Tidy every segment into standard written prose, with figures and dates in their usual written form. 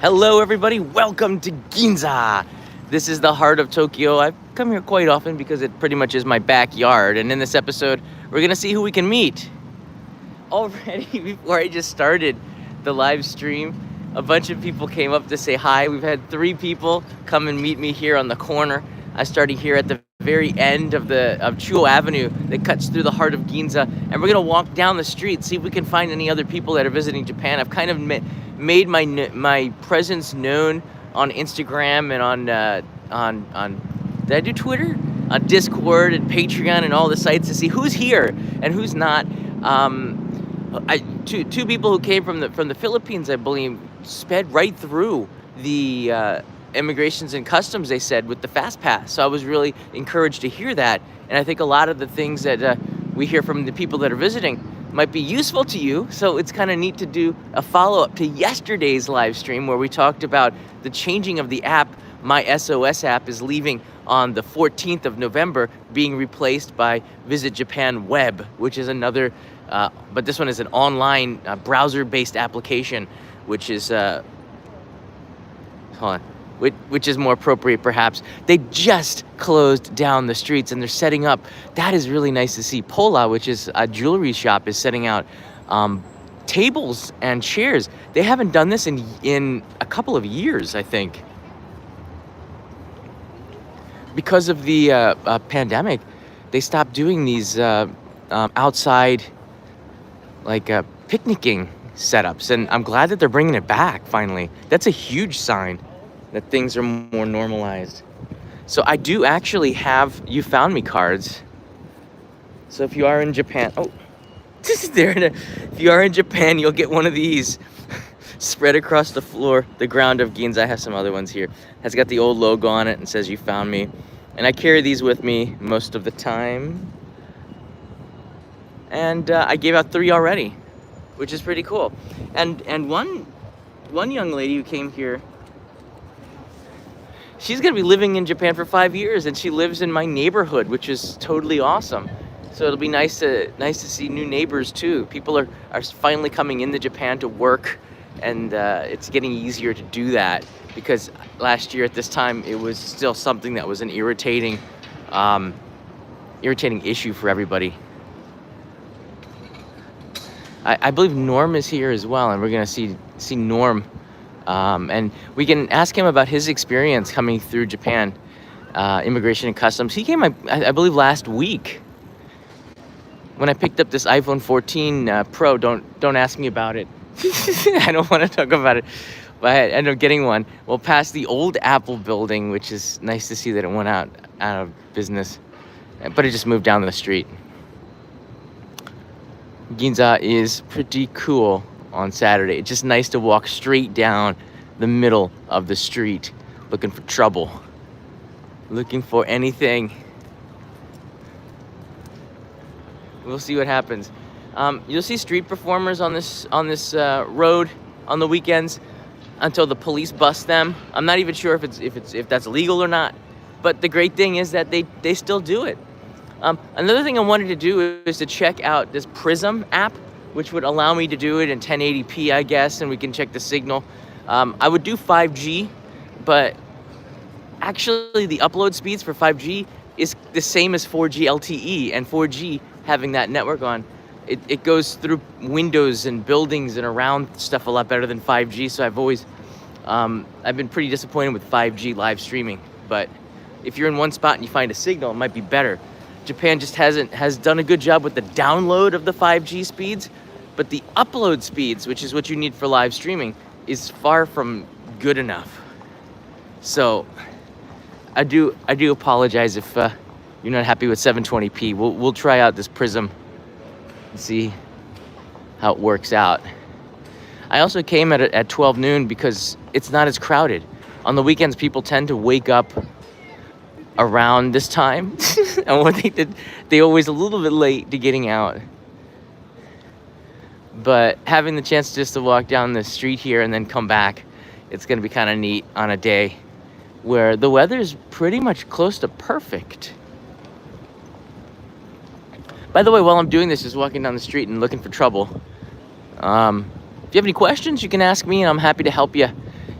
Hello everybody, welcome to Ginza. This is the heart of Tokyo. I've come here quite often because it pretty much is my backyard. And in this episode, we're gonna see who we can meet. Already, before I just started the live stream, a bunch of people came up to say hi. We've had 3 people come and meet me here on the corner. I started here at the very end of Chuo Avenue that cuts through the heart of Ginza, and we're gonna walk down the street, see if we can find any other people that are visiting Japan. I've kind of made my presence known on Instagram and on did I do Twitter? On Discord and Patreon and all the sites to see who's here and who's not. Two people who came from the Philippines, I believe, sped right through the immigrations and customs, they said, with the fast pass. So I was really encouraged to hear that, and I think a lot of the things that we hear from the people that are visiting might be useful to you. So it's kind of neat to do a follow-up to yesterday's live stream where we talked about the changing of the app. My SOS app is leaving on the 14th of November, being replaced by Visit Japan Web, which is another, but this one is an online browser-based application, which is, hold on, which is more appropriate perhaps. They just closed down the streets and they're setting up, that is really nice to see. Pola, which is a jewelry shop, is setting out tables and chairs. They haven't done this in a couple of years, I think. Because of the pandemic, they stopped doing these outside, like picnicking setups, and I'm glad that they're bringing it back finally. That's a huge sign that things are more normalized. So I do actually have You Found Me cards. So if you are in Japan, if you are in Japan, you'll get one of these spread across the floor, the ground of Ginza. I have some other ones here. Has got the old logo on it and says You Found Me. And I carry these with me most of the time. And I gave out 3 already, which is pretty cool. And one young lady who came here, she's gonna be living in Japan for 5 years, and she lives in my neighborhood, which is totally awesome. So it'll be nice to see new neighbors too. People are finally coming into Japan to work, and it's getting easier to do that, because last year at this time it was still something that was an irritating issue for everybody. I believe Norm is here as well, and we're gonna see Norm, and we can ask him about his experience coming through Japan, immigration and customs. He came, I believe, last week when I picked up this iPhone 14 Pro. Don't ask me about it. I don't want to talk about it, but I ended up getting one. Well, past the old Apple building, which is nice to see that it went out of business, but it just moved down the street. Ginza is pretty cool on Saturday. It's just nice to walk straight down the middle of the street, looking for trouble, looking for anything. We'll see what happens. You'll see street performers on this road on the weekends until the police bust them. I'm not even sure if that's legal or not, but the great thing is that they still do it. Another thing I wanted to do is to check out this Prism app, which would allow me to do it in 1080p, I guess, and we can check the signal. I would do 5G, but actually the upload speeds for 5G is the same as 4G LTE, and 4G, having that network on, it goes through windows and buildings and around stuff a lot better than 5G. So I've been pretty disappointed with 5G live streaming. But if you're in one spot and you find a signal, it might be better. Japan just has done a good job with the download of the 5G speeds, but the upload speeds, which is what you need for live streaming, is far from good enough. So I do apologize if you're not happy with 720p. We'll try out this Prism and see how it works out. I also came at 12 noon because it's not as crowded. On the weekends, people tend to wake up around this time. And what they always a little bit late to getting out. But having the chance just to walk down the street here and then come back, it's gonna be kind of neat on a day where the weather's pretty much close to perfect. By the way, while I'm doing this, just walking down the street and looking for trouble, if you have any questions, you can ask me and I'm happy to help you.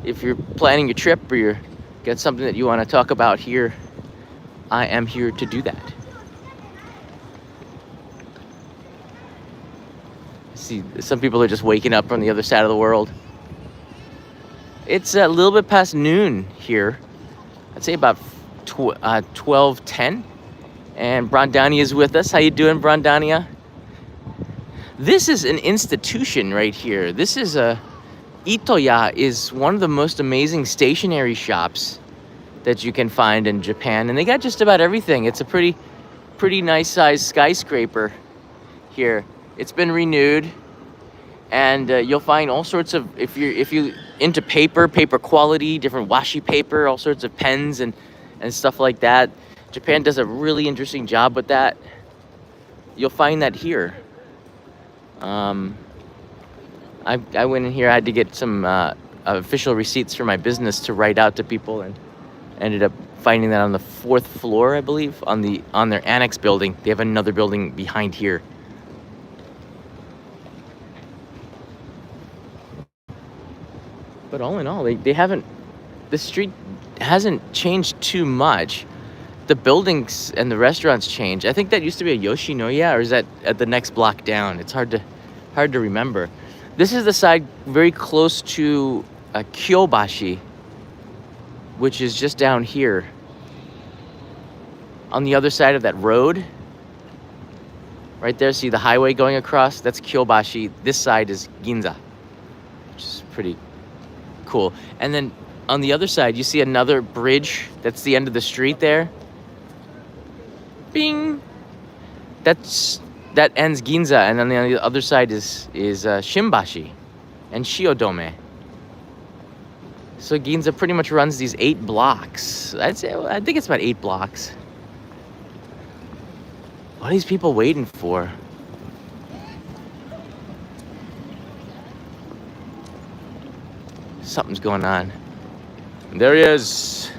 if you're planning your trip or you're got something that you want to talk about here, I am here to do that. See, some people are just waking up from the other side of the world. It's a little bit past noon here. I'd say about 12:10. And Brandania is with us. How you doing, Brandania? This is an institution right here. This is Itoya is one of the most amazing stationery shops that you can find in Japan, and they got just about everything. It's a pretty nice sized skyscraper here. It's been renewed, and you'll find all sorts of, if you into paper quality, different washi paper, all sorts of pens and stuff like that. Japan does a really interesting job with that. You'll find that here. I went in here. I had to get some official receipts for my business to write out to people, and ended up finding that on the 4th floor, I believe, on their annex building. They have another building behind here. But all in all, they haven't. The street hasn't changed too much. The buildings and the restaurants change. I think that used to be a Yoshinoya, or is that at the next block down? It's hard to remember. This is the side very close to Kyobashi, which is just down here. On the other side of that road, right there, see the highway going across? That's Kyobashi. This side is Ginza, which is pretty cool. And then on the other side, you see another bridge. That's the end of the street there. Bing! That ends Ginza, and then the other side is Shimbashi and Shiodome. So Ginza pretty much runs these 8 blocks. I think it's about 8 blocks. What are these people waiting for? Something's going on. There he is.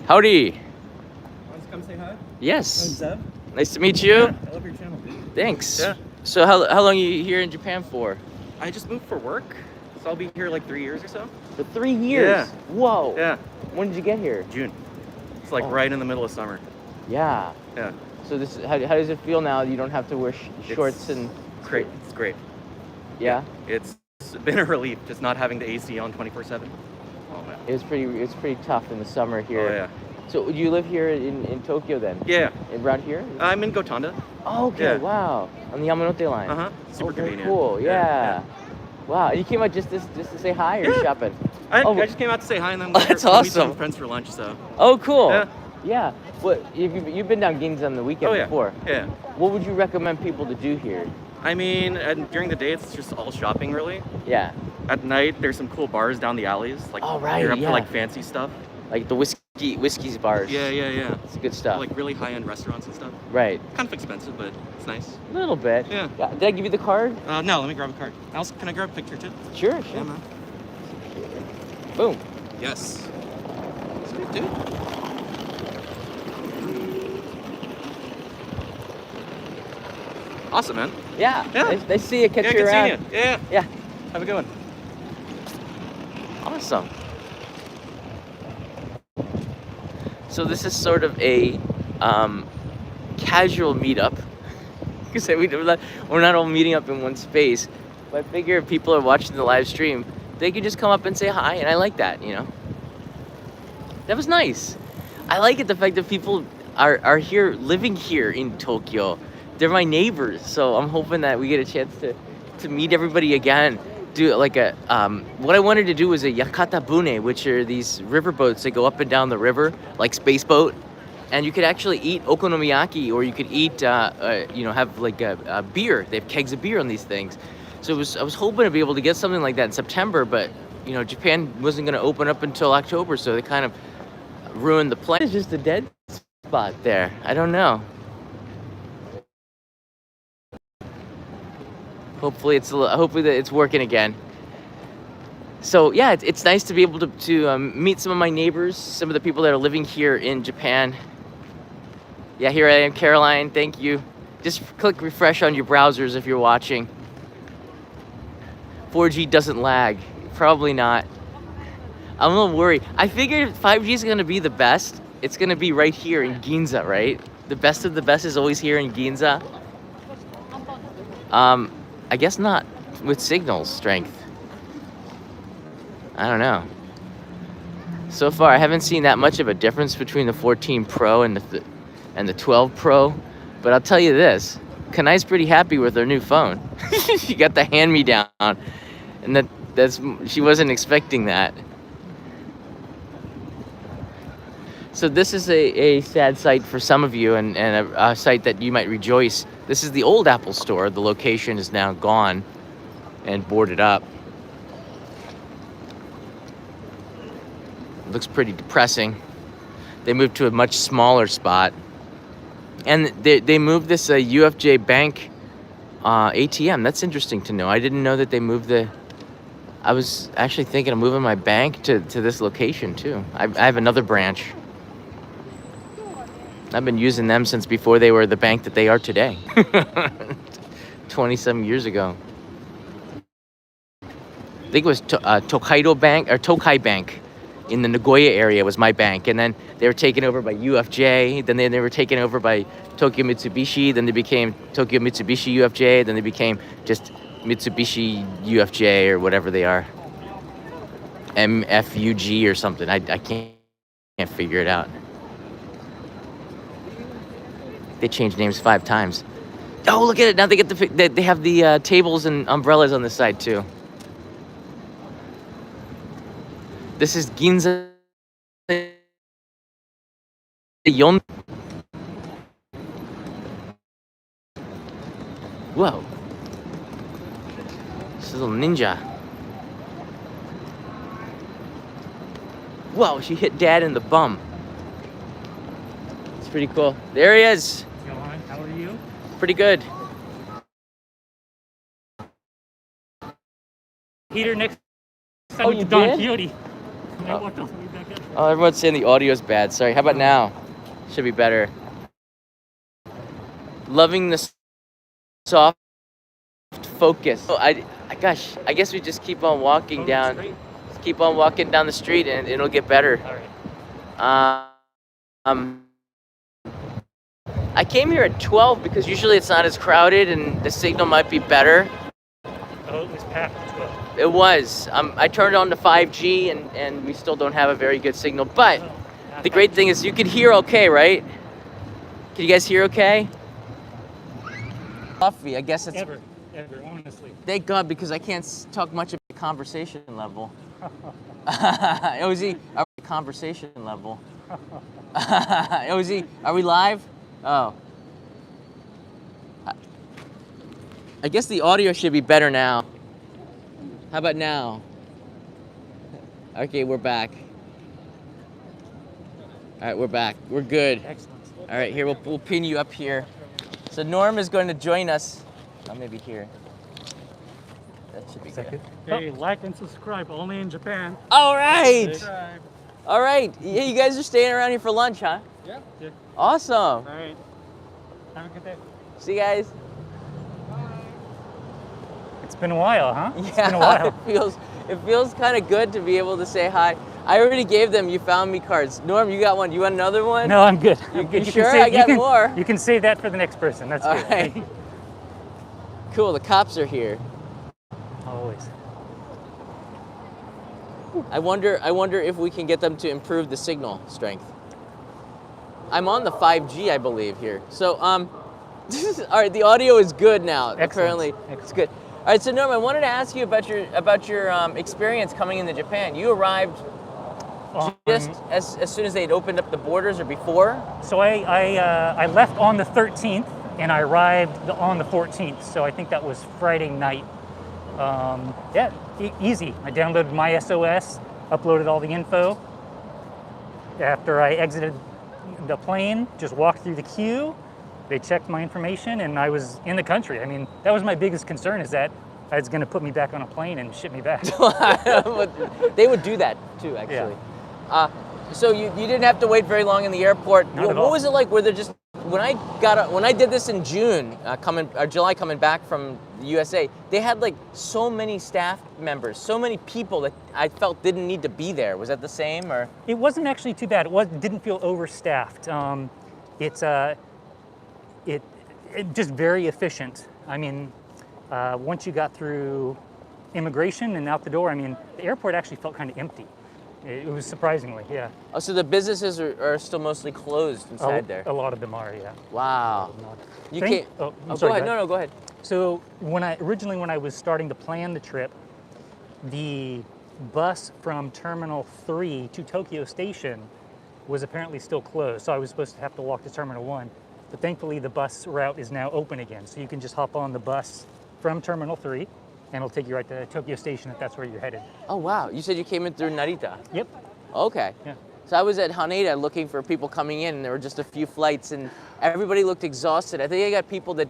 Howdy. Want to come say hi? Yes. I'm Zeb. Nice to meet you. Yeah, I love your channel. Thanks. Yeah. So how long are you here in Japan for? I just moved for work, so I'll be here like 3 years or so. For 3 years? Yeah. Whoa. Yeah. When did you get here? June. It's like right in the middle of summer. Yeah. Yeah. So how does it feel now? You don't have to wear shorts and... Great. It's great. Yeah? It's been a relief just not having the AC on 24/7. Oh man. It's pretty tough in the summer here. Oh yeah. So do you live here in Tokyo then? Yeah. Around here? I'm in Gotanda. Oh, okay. Yeah. Wow. On the Yamanote line. Uh-huh. Super very convenient. Cool. Yeah. Wow. You came out just to say hi or shopping? I just came out to say hi, and then that's we'll meet awesome. some friends for lunch. So. Oh, cool. Yeah. Yeah. What you've been down Ginza on the weekend before? Yeah. What would you recommend people to do here? I mean, and during the day it's just all shopping really. Yeah. At night there's some cool bars down the alleys. Like you're up for like fancy stuff. Like the whiskey's bars. Yeah. It's good stuff. Like really high-end restaurants and stuff. Right. Kind of expensive, but it's nice. A little bit. Yeah. Did I give you the card? No, let me grab a card. Alice, can I grab a picture too? Sure. Yeah, man. Boom. Yes. Sweet, dude. Awesome, man. Yeah. Yeah. Nice to see you. Catch you good around. seeing you. Yeah. Yeah. Have a good one. Awesome. So this is sort of a casual meetup. Because we're not all meeting up in one space. But I figure if people are watching the live stream, they can just come up and say hi, and I like that, you know. That was nice. I like it, the fact that people are here, living here in Tokyo. They're my neighbors, so I'm hoping that we get a chance to meet everybody again. Do like what I wanted to do was a yakata bune, which are these river boats that go up and down the river, like space boat. And you could actually eat okonomiyaki, or you could eat, have like a beer. They have kegs of beer on these things. So I was hoping to be able to get something like that in September, but Japan wasn't going to open up until October, so they kind of ruined the plan. It's just a dead spot there. I don't know. Hopefully it's working again. So yeah, it's nice to be able to meet some of my neighbors, some of the people that are living here in Japan. Yeah, here I am, Caroline. Thank you. Just click refresh on your browsers if you're watching. 4G doesn't lag. Probably not. I'm a little worried. I figured 5G is gonna be the best. It's gonna be right here in Ginza, right? The best of the best is always here in Ginza. I guess not with signal strength. I don't know. So far, I haven't seen that much of a difference between the 14 Pro and the 12 Pro. But I'll tell you this, Kanai's pretty happy with her new phone. She got the hand-me-down, and she wasn't expecting that. So this is a sad sight for some of you, and a sight that you might rejoice. This is the old Apple store. The location is now gone and boarded up. It looks pretty depressing. They moved to a much smaller spot. And they moved this UFJ Bank ATM. That's interesting to know. I didn't know that they moved I was actually thinking of moving my bank to this location too. I have another branch. I've been using them since before they were the bank that they are today. 20-some years ago. I think it was Tokaido Bank, or Tokai Bank in the Nagoya area was my bank. And then they were taken over by UFJ. Then they were taken over by Tokyo Mitsubishi. Then they became Tokyo Mitsubishi UFJ. Then they became just Mitsubishi UFJ or whatever they are. MFUG or something. I can't figure it out. They changed names 5 times. Oh, look at it. Now they have the tables and umbrellas on the side too. This is Ginza. Whoa. This is a little ninja. Whoa, she hit Dad in the bum. It's pretty cool. There he is. Johan, how are you? Pretty good. Heater next time Oh, to you Don did? Quixote. I walked all the way back up. Oh, everyone's saying the audio's bad. Sorry. How about now? Should be better. Loving the soft focus. Oh, gosh, I guess we just keep on walking down. Straight? Just keep on walking down the street, and it'll get better. All right. I came here at 12 because usually it's not as crowded and the signal might be better. Oh, it was packed as well. It was. I turned on to 5G and we still don't have a very good signal. But the great thing is you can hear okay, right? Can you guys hear okay? Coffee, I guess it's... Ever, honestly. Thank God, because I can't talk much about the conversation level. OZ, are we conversation level? OZ, are we live? Oh. I guess the audio should be better now. How about now? Okay, we're back. All right, we're back. We're good. Excellent. All right, here, we'll pin you up here. So Norm is going to join us. Oh, maybe here. That should be good. Hey, like and subscribe only in Japan. All right. Subscribe. All right. Yeah, you guys are staying around here for lunch, huh? Yeah. Awesome. All right. Have a good day. See you guys. It's been a while, huh? Yeah, It's been a while. it feels kind of good to be able to say hi. I already gave them "You Found Me" cards. Norm, you got one. You want another one? No, I'm good. You, I'm good. you sure? I got more. You can save that for the next person. That's All good. right. Cool. The cops are here. Always. I wonder if we can get them to improve the signal strength. I'm on the 5G, I believe, here. So, all right, the audio is good now. Excellent. Apparently, it's good. All right, so Norm, I wanted to ask you about your experience coming into Japan. You arrived just as soon as they'd opened up the borders, or before? So I left on the 13th and I arrived on the 14th. So I think that was Friday night. Yeah, easy. I downloaded my SOS, uploaded all the info. After I exited the plane, just walked through the queue. They checked my information and I was in the country. I mean, that was my biggest concern, is that it's going to put me back on a plane and ship me back. They would do that too, actually. Yeah. So you didn't have to wait very long in the airport. Not at What all. was it like? Were when I did this in June, July, coming back from the USA, they had like so many staff members, so many people that I felt didn't need to be there. Was that the same, or? It wasn't actually too bad. It didn't feel overstaffed. It just very efficient. I mean, once you got through immigration and out the door, I mean, the airport actually felt kind of empty. It was surprisingly, yeah. Oh, so the businesses are still mostly closed inside there? A lot of them are, yeah. Wow. You Thank- can't. oh, I'm Oh, sorry, go ahead. go ahead. No, go ahead. So when I was starting to plan the trip, the bus from Terminal 3 to Tokyo Station was apparently still closed. So I was supposed to have to walk to Terminal 1. But thankfully the bus route is now open again. So you can just hop on the bus from Terminal 3 and it'll take you right to Tokyo Station if that's where you're headed. Oh, wow. You said you came in through Narita. Yep. Okay. Yeah. So I was at Haneda looking for people coming in, and there were just a few flights, and everybody looked exhausted. I think I got people that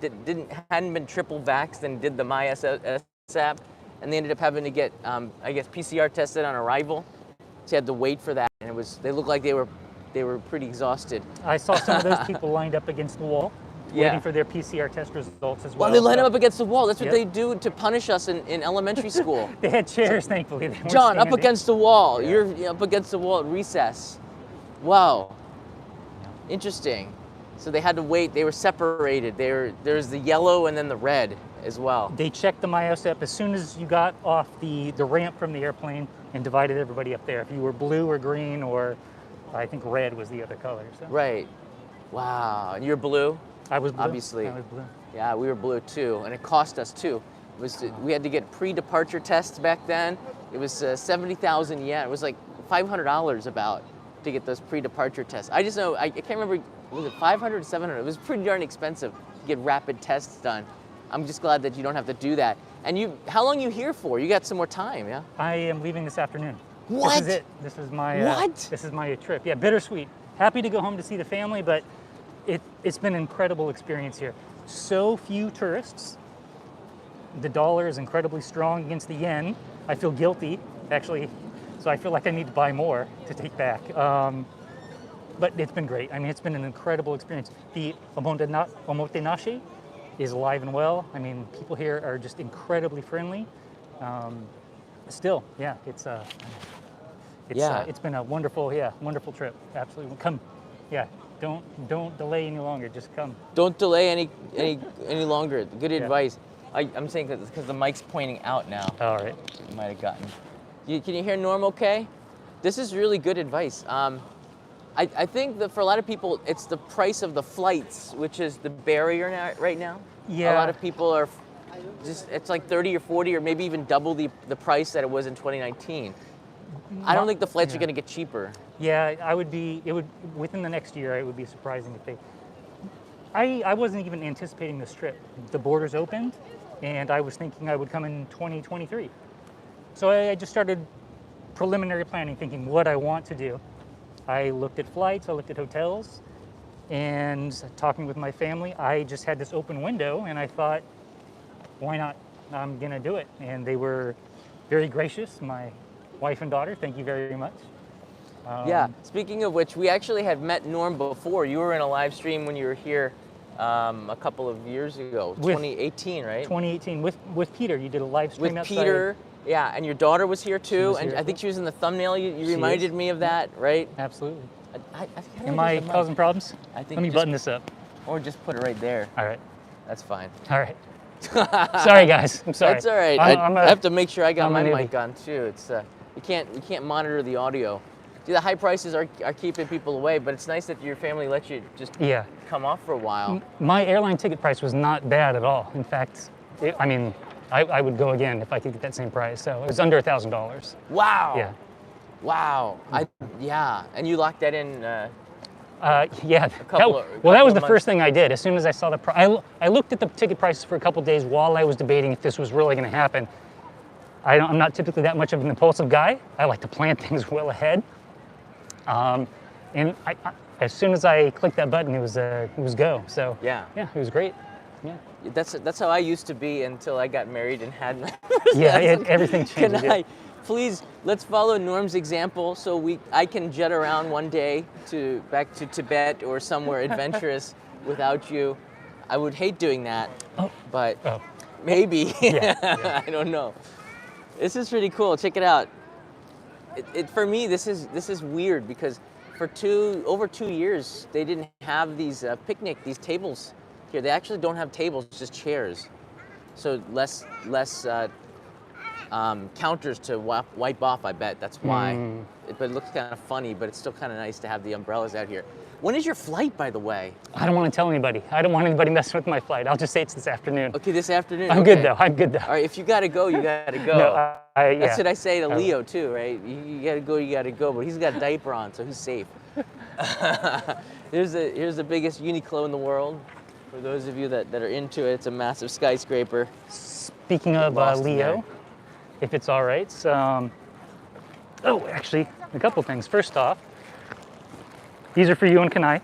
hadn't been triple vaxxed and did the MySAP, and they ended up having to get, I guess, PCR tested on arrival. So you had to wait for that, and they looked like they were pretty exhausted. I saw some of those people lined up against the wall, waiting for their PCR test results as well. Well, they line them up against the wall. That's what Yep. they do to punish us in elementary school. They had chairs, thankfully. They weren't John, up standing. against the wall. Yeah. You're up against the wall at recess. Wow. Interesting. So they had to wait. They were separated. There's the yellow and then the red as well. They checked the MySAP as soon as you got off the ramp from the airplane and divided everybody up there. If you were blue or green, or I think red was the other color. So. Right. Wow. And you're blue? I was blue. Obviously. I was blue. Yeah, we were blue too, and it cost us too. We had to get pre-departure tests back then. It was 70,000 yen. It was like $500 about to get those pre-departure tests. I just know, I can't remember, was it 500 or 700? It was pretty darn expensive to get rapid tests done. I'm just glad that you don't have to do that. And how long are you here for? You got some more time, yeah? I am leaving this afternoon. What? This is it. This is my What? This is my trip. Yeah, bittersweet. Happy to go home to see the family, but it's been an incredible experience here. So few tourists. The dollar is incredibly strong against the yen. I feel guilty, actually, so I feel like I need to buy more to take back. But it's been great. I mean, it's been an incredible experience. The omotenashi is alive and well. I mean, people here are just incredibly friendly. Still, yeah, it's been a wonderful trip. Absolutely, come, yeah. Don't delay any longer. Just come. Don't delay any longer. Good advice. I'm saying that because the mic's pointing out now. All right. You might have gotten. Can you hear Norm okay? This is really good advice. I think that for a lot of people, it's the price of the flights, which is the barrier right now. Yeah. A lot of people are it's like 30 or 40 or maybe even double the price that it was in 2019. I don't think the flights are going to get cheaper. Yeah, within the next year, it would be surprising if they. I wasn't even anticipating this trip. The borders opened, and I was thinking I would come in 2023. So I just started preliminary planning, thinking what I want to do. I looked at flights, I looked at hotels, and talking with my family, I just had this open window, and I thought, why not? I'm gonna do it. And they were very gracious, my wife and daughter, thank you very much. Yeah, speaking of which, we actually had met Norm before. You were in a live stream when you were here a couple of years ago, 2018, right? 2018, with Peter, you did a live stream with outside. Peter, yeah, and your daughter was here too, was and here I think too. she was in the thumbnail. You reminded me of that, right? Absolutely. I kinda Am like I the mic. causing problems? I think Let me just- button this up. Or just put it right there. All right. That's fine. All right. Sorry, guys. I'm sorry. That's all right. I have to make sure I got my mic on too. It's we can't monitor the audio. See, the high prices are keeping people away, but it's nice that your family lets you just come off for a while. My airline ticket price was not bad at all. In fact, I would go again if I could get that same price. So it was under $1,000. Wow. Yeah. Wow. And you locked that in. Yeah. couple That was of the months. first thing I did. As soon as I saw the price, I looked at the ticket prices for a couple of days while I was debating if this was really going to happen. I'm not typically that much of an impulsive guy. I like to plan things well ahead. And as soon as I clicked that button, it was go. So Yeah. it was great. Yeah. That's how I used to be until I got married and had my Yeah, everything changed. Can I please let's follow Norm's example so I can jet around one day back to Tibet or somewhere adventurous without you. I would hate doing that, Oh. but Oh. maybe. Yeah. I don't know. This is pretty cool. Check it out. For me, this is weird because for over 2 years they didn't have these these tables here. They actually don't have tables, just chairs. So less counters to wipe off. I bet that's why. But it looks kind of funny. But it's still kind of nice to have the umbrellas out here. When is your flight, by the way? I don't want to tell anybody. I don't want anybody messing with my flight. I'll just say it's this afternoon. Okay, this afternoon. I'm good though. I'm good though. All right, if you gotta go, you gotta go. No, yeah. That's what I say to Leo too, right? You gotta go, you gotta go. But he's got a diaper on, so he's safe. Here's the biggest Uniqlo in the world. For those of you that are into it, it's a massive skyscraper. Speaking of Leo, if it's all right. Oh, actually, a couple things. First off, these are for you and Kanai.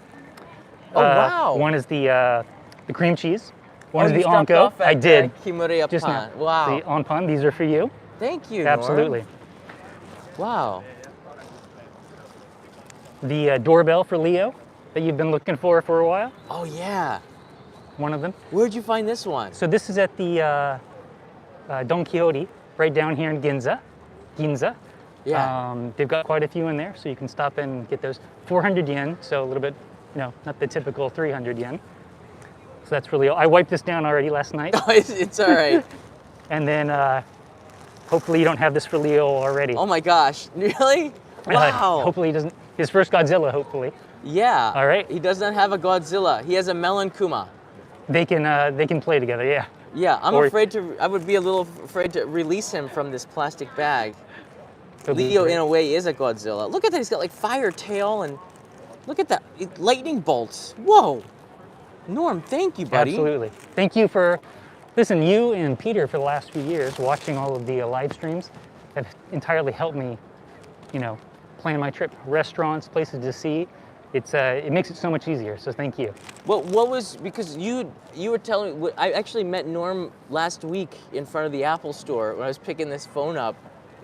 Oh wow! One is the cream cheese. One is you the stopped onko. off at, I did. Kimurea Just Pan. now. Wow. The onpan. These are for you. Thank you. Absolutely. Norm. Wow. The doorbell for Leo that you've been looking for a while. Oh yeah. One of them. Where'd you find this one? So this is at the Don Quixote, right down here in Ginza. Yeah. They've got quite a few in there, so you can stop and get those. 400 yen, so a little bit, not the typical 300 yen. So that's really, I wiped this down already last night. It's all right. And then hopefully you don't have this for Leo already. Oh my gosh, really? Wow. Hopefully he doesn't, his first Godzilla, hopefully. Yeah. All right. He does not have a Godzilla. He has a Melon Kuma. They can play together, yeah. Yeah, I would be a little afraid to release him from this plastic bag. Leo, in a way, is a Godzilla. Look at that, he's got like fire tail and look at that, lightning bolts. Whoa. Norm, thank you, buddy. Absolutely. Thank you for, listen, you and Peter for the last few years watching all of the live streams have entirely helped me, plan my trip. Restaurants, places to see. It makes it so much easier, so thank you. Well, because you were telling me, I actually met Norm last week in front of the Apple store when I was picking this phone up.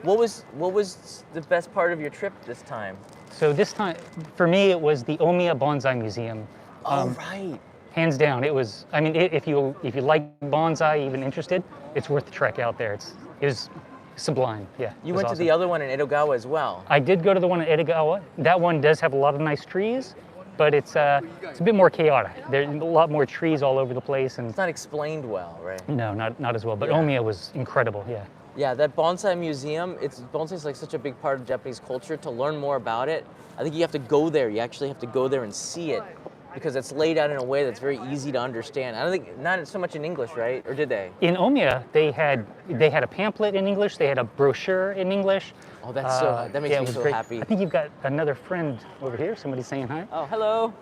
What was the best part of your trip this time? So this time, for me, it was the Omiya Bonsai Museum. Oh, right. Hands down, it was, if you like bonsai, even interested, it's worth the trek out there. It was sublime, yeah. You went to the other one in Edogawa as well. I did go to the one in Edogawa. That one does have a lot of nice trees, but it's a bit more chaotic. There's a lot more trees all over the place. And it's not explained well, right? No, not as well, but Omiya was incredible, yeah. Yeah, that Bonsai Museum, bonsai is like such a big part of Japanese culture. To learn more about it, I think you have to go there. You actually have to go there and see it because it's laid out in a way that's very easy to understand. I don't think, not so much in English, right? Or did they? In Omiya, they had a pamphlet in English, they had a brochure in English. Oh, that's that makes me so great. happy. I think you've got another friend over here, somebody saying hi. Oh, hello.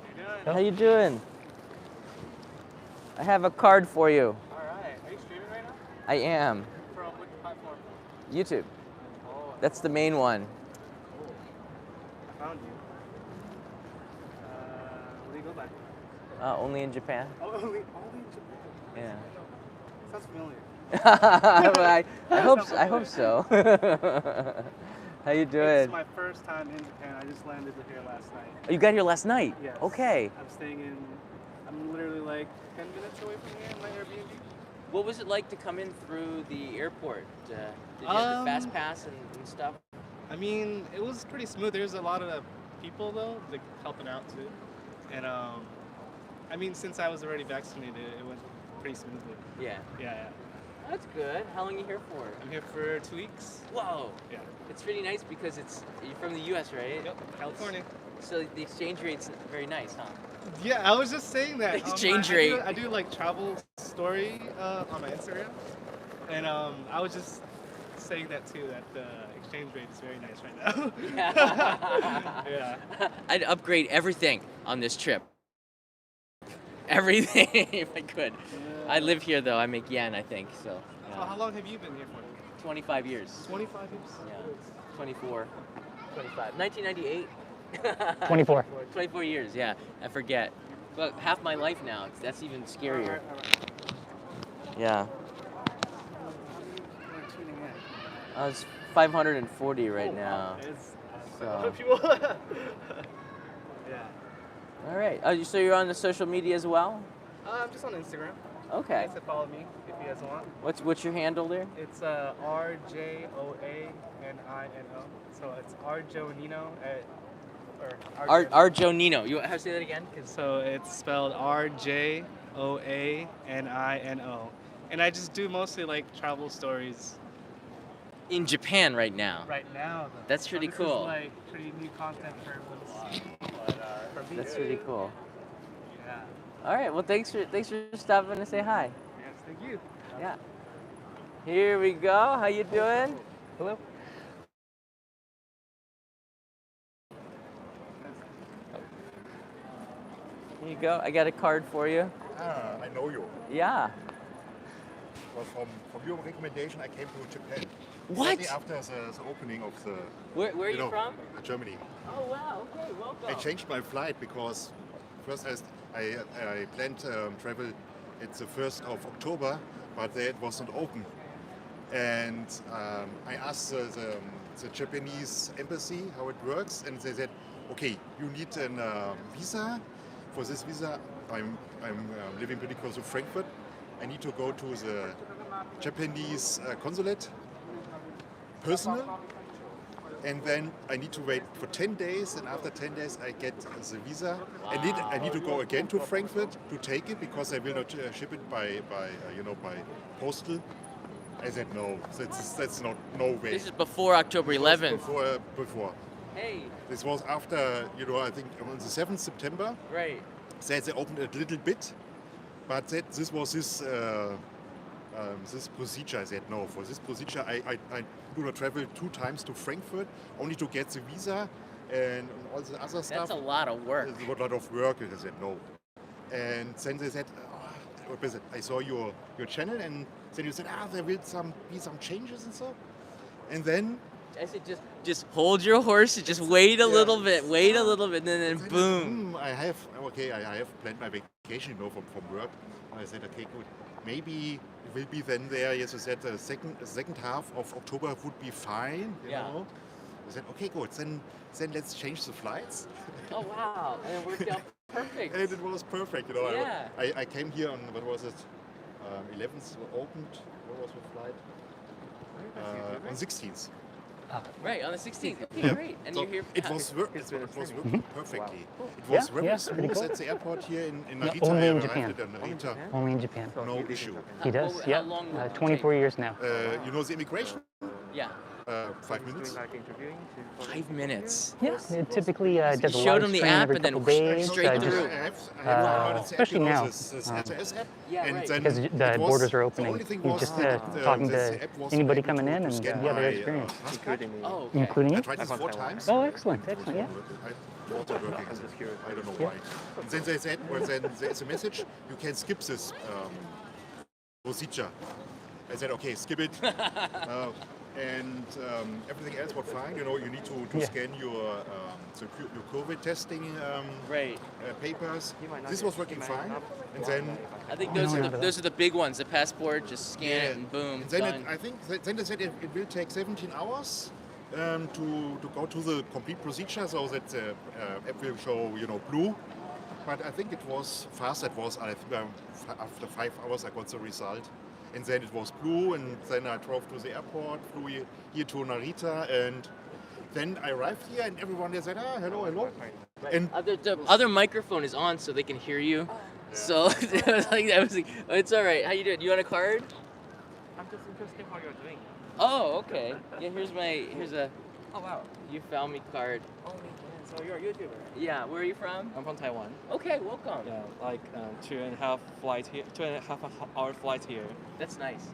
How you doing? I have a card for you. All right. Are you streaming right now? I am. From which platform? YouTube. Oh, That's the main one. I found you. Where do you go by? Only in Japan. Oh, only Yeah. sounds familiar. I hope so. How you doing? It's my first time in Japan. I just landed here last night. Oh, you got here last night? Yes. Okay. I'm literally like 10 minutes away from here in my Airbnb. What was it like to come in through the airport? Did you have the fast pass and stuff? I mean, it was pretty smooth. There's a lot of people though, like helping out too. And I mean, since I was already vaccinated, it went pretty smoothly. Yeah. Yeah. That's good. How long are you here for? I'm here for 2 weeks. Whoa. Yeah. It's pretty nice because you're from the U.S., right? Yep, California. So the exchange rate's very nice, huh? Yeah, I was just saying that. Exchange rate. I do like travel story on my Instagram, and I was just saying that too. That the exchange rate is very nice right now. Yeah. Yeah. I'd upgrade everything on this trip. Everything, if I could. Yeah. I live here though. I make yen, I think. So. So how long have you been here for? 25 years. 25 years. Yeah. 24. 25. 1998. 24. 24 years, yeah. I forget. But half my life now. That's even scarier. All right. Yeah. We're tuning in. I was 540 right now. It's So. a lot of people. Yeah. All right. Oh, so you're on the social media as well? I'm just on Instagram. Okay. You guys can follow me if you guys want. What's your handle there? It's RJOANINO. So it's RJonino at or Arjonino. You have to say that again? So it's spelled RJOANINO. And I just do mostly like travel stories In Japan right now. right now. Though. That's pretty this cool. Is like pretty new content for everyone to see. For me. That's really cool. Yeah. All right. Well, thanks for stopping to say hi. Yes, thank you. Yeah. Here we go. How you doing? Hello. Here you go. I got a card for you. I know you. Yeah. Well, from your recommendation, I came to Japan. What? Shortly after the opening of the Where are you from? Germany. Oh wow. Okay. Welcome. I changed my flight because first I planned travel at the 1st of October, but it was not open. And I asked the Japanese embassy how it works, and they said, okay, you need a visa. For this visa, I'm living pretty close to Frankfurt. I need to go to the Japanese consulate personal, and then I need to wait for 10 days, and after 10 days I get the visa. I need to go again to Frankfurt to take it because I will not ship it by postal. I said no, that's not no way. This is before October 11th. Before. Hey. This was after, I think on the 7th September. Right. They opened a little bit, but this was this procedure. I said no. For this procedure, I do not travel 2 times to Frankfurt only to get the visa and all the other stuff. That's a lot of work. It's a lot of work. I said no. And then they said, I saw your channel, and then you said, there will be some changes and so. And then I said just hold your horses, just wait a little bit, and then boom. I have planned my vacation, from work. And I said, okay, good. Maybe it will be then there. Yes, you said the second half of October would be fine. You know. I said, okay, good. Then let's change the flights. Oh wow! And it worked out perfect. And it was perfect. Yeah. I came here on, what was it? 11th opened. What was the flight? On 16th. Right, on the 16th. Okay, Yeah. great. And So you're here. it was working perfectly. It was very smooth pretty cool. at the airport here in Yeah, Narita. only in I Japan. arrived at Narita. Only in Japan. No issue. He does. How Yeah. long will it 24 years now. The immigration? Yeah. 5 minutes. 5 minutes. Yeah. It typically does a showed live him the stream app every and then couple days. straight just, through. especially now, This SRS app. Yeah, And right. then because it the was- borders are the opening. only thing You was just that, talking this to app was anybody able coming to in, and scan yeah, their my, experience. passport. Oh, okay. Including I you? tried this 4 times. Oh, excellent, excellent, yeah. Not working. I don't know why. And then they said, then there's a message, you can skip this procedure. I said, okay, skip it. And everything else was fine. You need to scan your COVID testing Right. papers. This was working fine. And then I think those are the big ones. The passport, just scan it and boom, and then done. I think then they said it will take 17 hours to go to the complete procedure, so that the app will show blue. But I think it was fast. It was after 5 hours I got the result, and then it was blue. And then I drove to the airport, flew here to Narita, and then I arrived here, and everyone there said, hello, hello. And The other microphone is on, so they can hear you. So it was like it's all right. How you doing? You want a card? I'm just interested in how you're doing. Oh, okay. Yeah, here's a. Oh wow. You found me card. Oh man, so you're a YouTuber. Yeah, where are you from? I'm from Taiwan. Okay, welcome. Yeah, like 2.5 hour flight here. That's nice.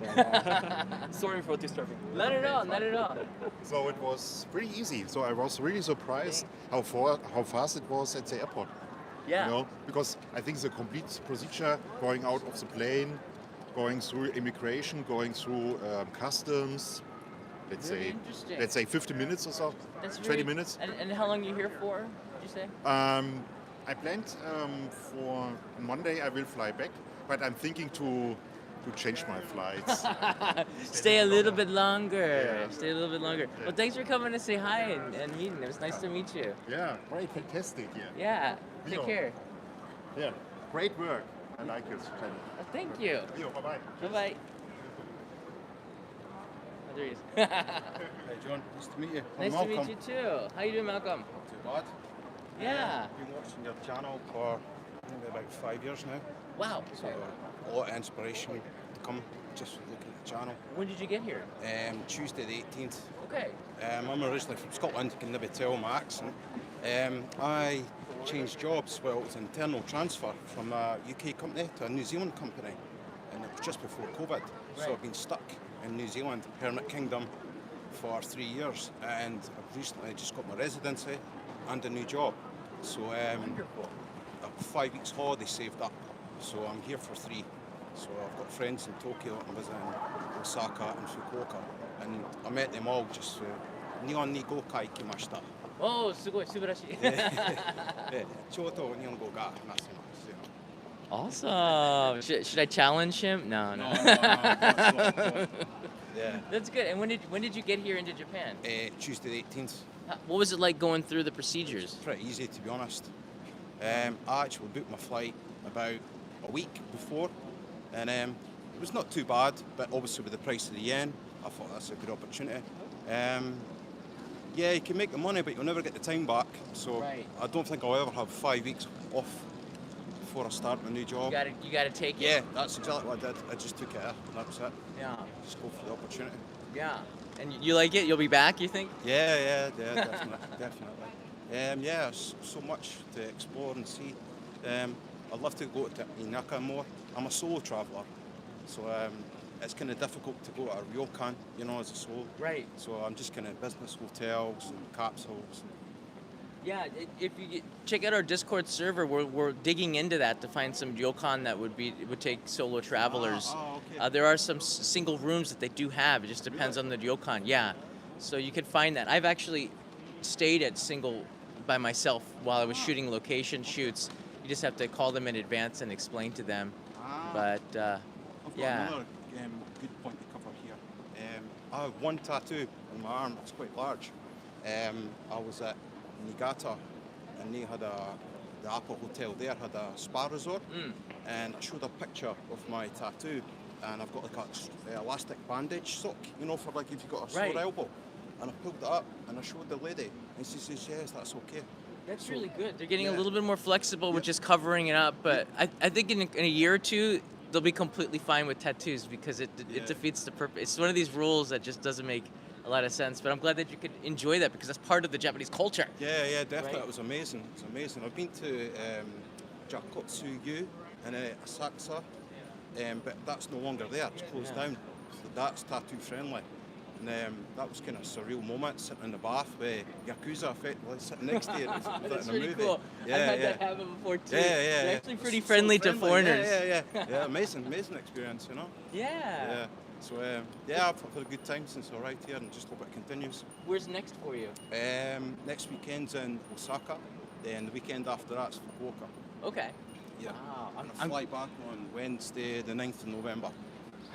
Sorry for disturbing you. Not at all, not at all. so it was pretty easy. So I was really surprised how fast it was at the airport. Yeah. Because I think the complete procedure, going out of the plane, going through immigration, going through customs, Really interesting. let's say 50 minutes or so, That's 20 really- minutes. And how long are you here for? Did you say? I planned for Monday I will fly back, but I'm thinking to to change my flights. Stay a little bit longer. Yeah. Stay a little bit longer. Well, thanks for coming to say hi and meeting. It was nice to meet you. Yeah, great, fantastic. Yeah, Yeah. Take Yeah. care. yeah, great work. I like it. Thank you. Yo, bye bye. Bye bye. Oh, there he is. Hey John, nice to meet you. I'm Nice to meet Malcolm. you too. How you doing, Malcolm? Not too bad. Yeah. Been watching your channel for maybe about 5 years now. Wow. So a lot of inspiration to come just from looking at the channel. When did you get here? Tuesday the 18th. Okay. I'm originally from Scotland, you can maybe tell my accent. I changed jobs, well it was internal transfer from a UK company to a New Zealand company, and it was just before COVID. So Right. I've been stuck in New Zealand, Hermit Kingdom, for 3 years, and I've recently just got my residency and a new job. So Wonderful. I've 5 weeks holiday saved up, so I'm here for 3. So I've got friends in Tokyo, I'm visiting Osaka and Fukuoka, and I met them all just Nihon ni go kai kimashita. Oh, すごい素晴らしい。ちょうど日本語が話せますよ。 Awesome. Should I challenge him? No, no. Yeah. That's good. And when did you get here into Japan? Tuesday the 18th. What was it like going through the procedures? Pretty easy to be honest. I actually booked my flight about a week before, and it was not too bad, but obviously with the price of the yen, I thought that's a good opportunity. Yeah, you can make the money, but you'll never get the time back. So Right. I don't think I'll ever have 5 weeks off before I start my new job. You gotta take it. Yeah, that's exactly what I did. I just took it, and that was it. Yeah. Just go for the opportunity. Yeah. And you like it? You'll be back, you think? Yeah, definitely, definitely. Yeah, so much to explore and see. I'd love to go to Inaka more. I'm a solo traveller, so it's kind of difficult to go to a ryokan, you know, as a solo. Right. So I'm just kind of business hotels and capsules. Yeah. If you check out our Discord server, we're digging into that to find some ryokan that would take solo travelers. Okay. There are some single rooms that they do have. It just depends on the ryokan. Yeah. So you could find that. I've actually stayed at single by myself while I was shooting location shoots. You just have to call them in advance and explain to them. But I've got yeah. another good point to cover here. I have one tattoo on my arm. It's quite large. I was at Niigata, and they had the Apple Hotel there had a spa resort, and I showed a picture of my tattoo, and I've got like a elastic bandage sock, you know, for like if you've got a sore Right. elbow, and I pulled it up and I showed the lady, and she says yes, that's okay. That's So, really good. They're getting a yeah. little bit more flexible with Yeah. just covering it up. But I think in a year or two, they'll be completely fine with tattoos because it Yeah. defeats the purpose. It's one of these rules that just doesn't make a lot of sense. But I'm glad that you could enjoy that because that's part of the Japanese culture. Yeah, definitely. Right. It was amazing. It's amazing. I've been to Jakotsu-yu in Asakusa, but that's no longer there. It's closed Yeah. down. So that's tattoo friendly. And that was kind of a surreal moment, sitting in the bath with Yakuza effectively sitting next to you. It was like That's in a really movie. cool. Yeah, I've had yeah. that happen before too. Yeah. They're actually pretty So friendly to foreigners. Yeah, amazing experience, you know. Yeah. Yeah. So I've had a good time since I arrived here, and just hope it continues. Where's next for you? Next weekend's in Osaka, then the weekend after that's Fukuoka. Okay. Yeah. Wow. I'm I'm fly back on Wednesday, the 9th of November.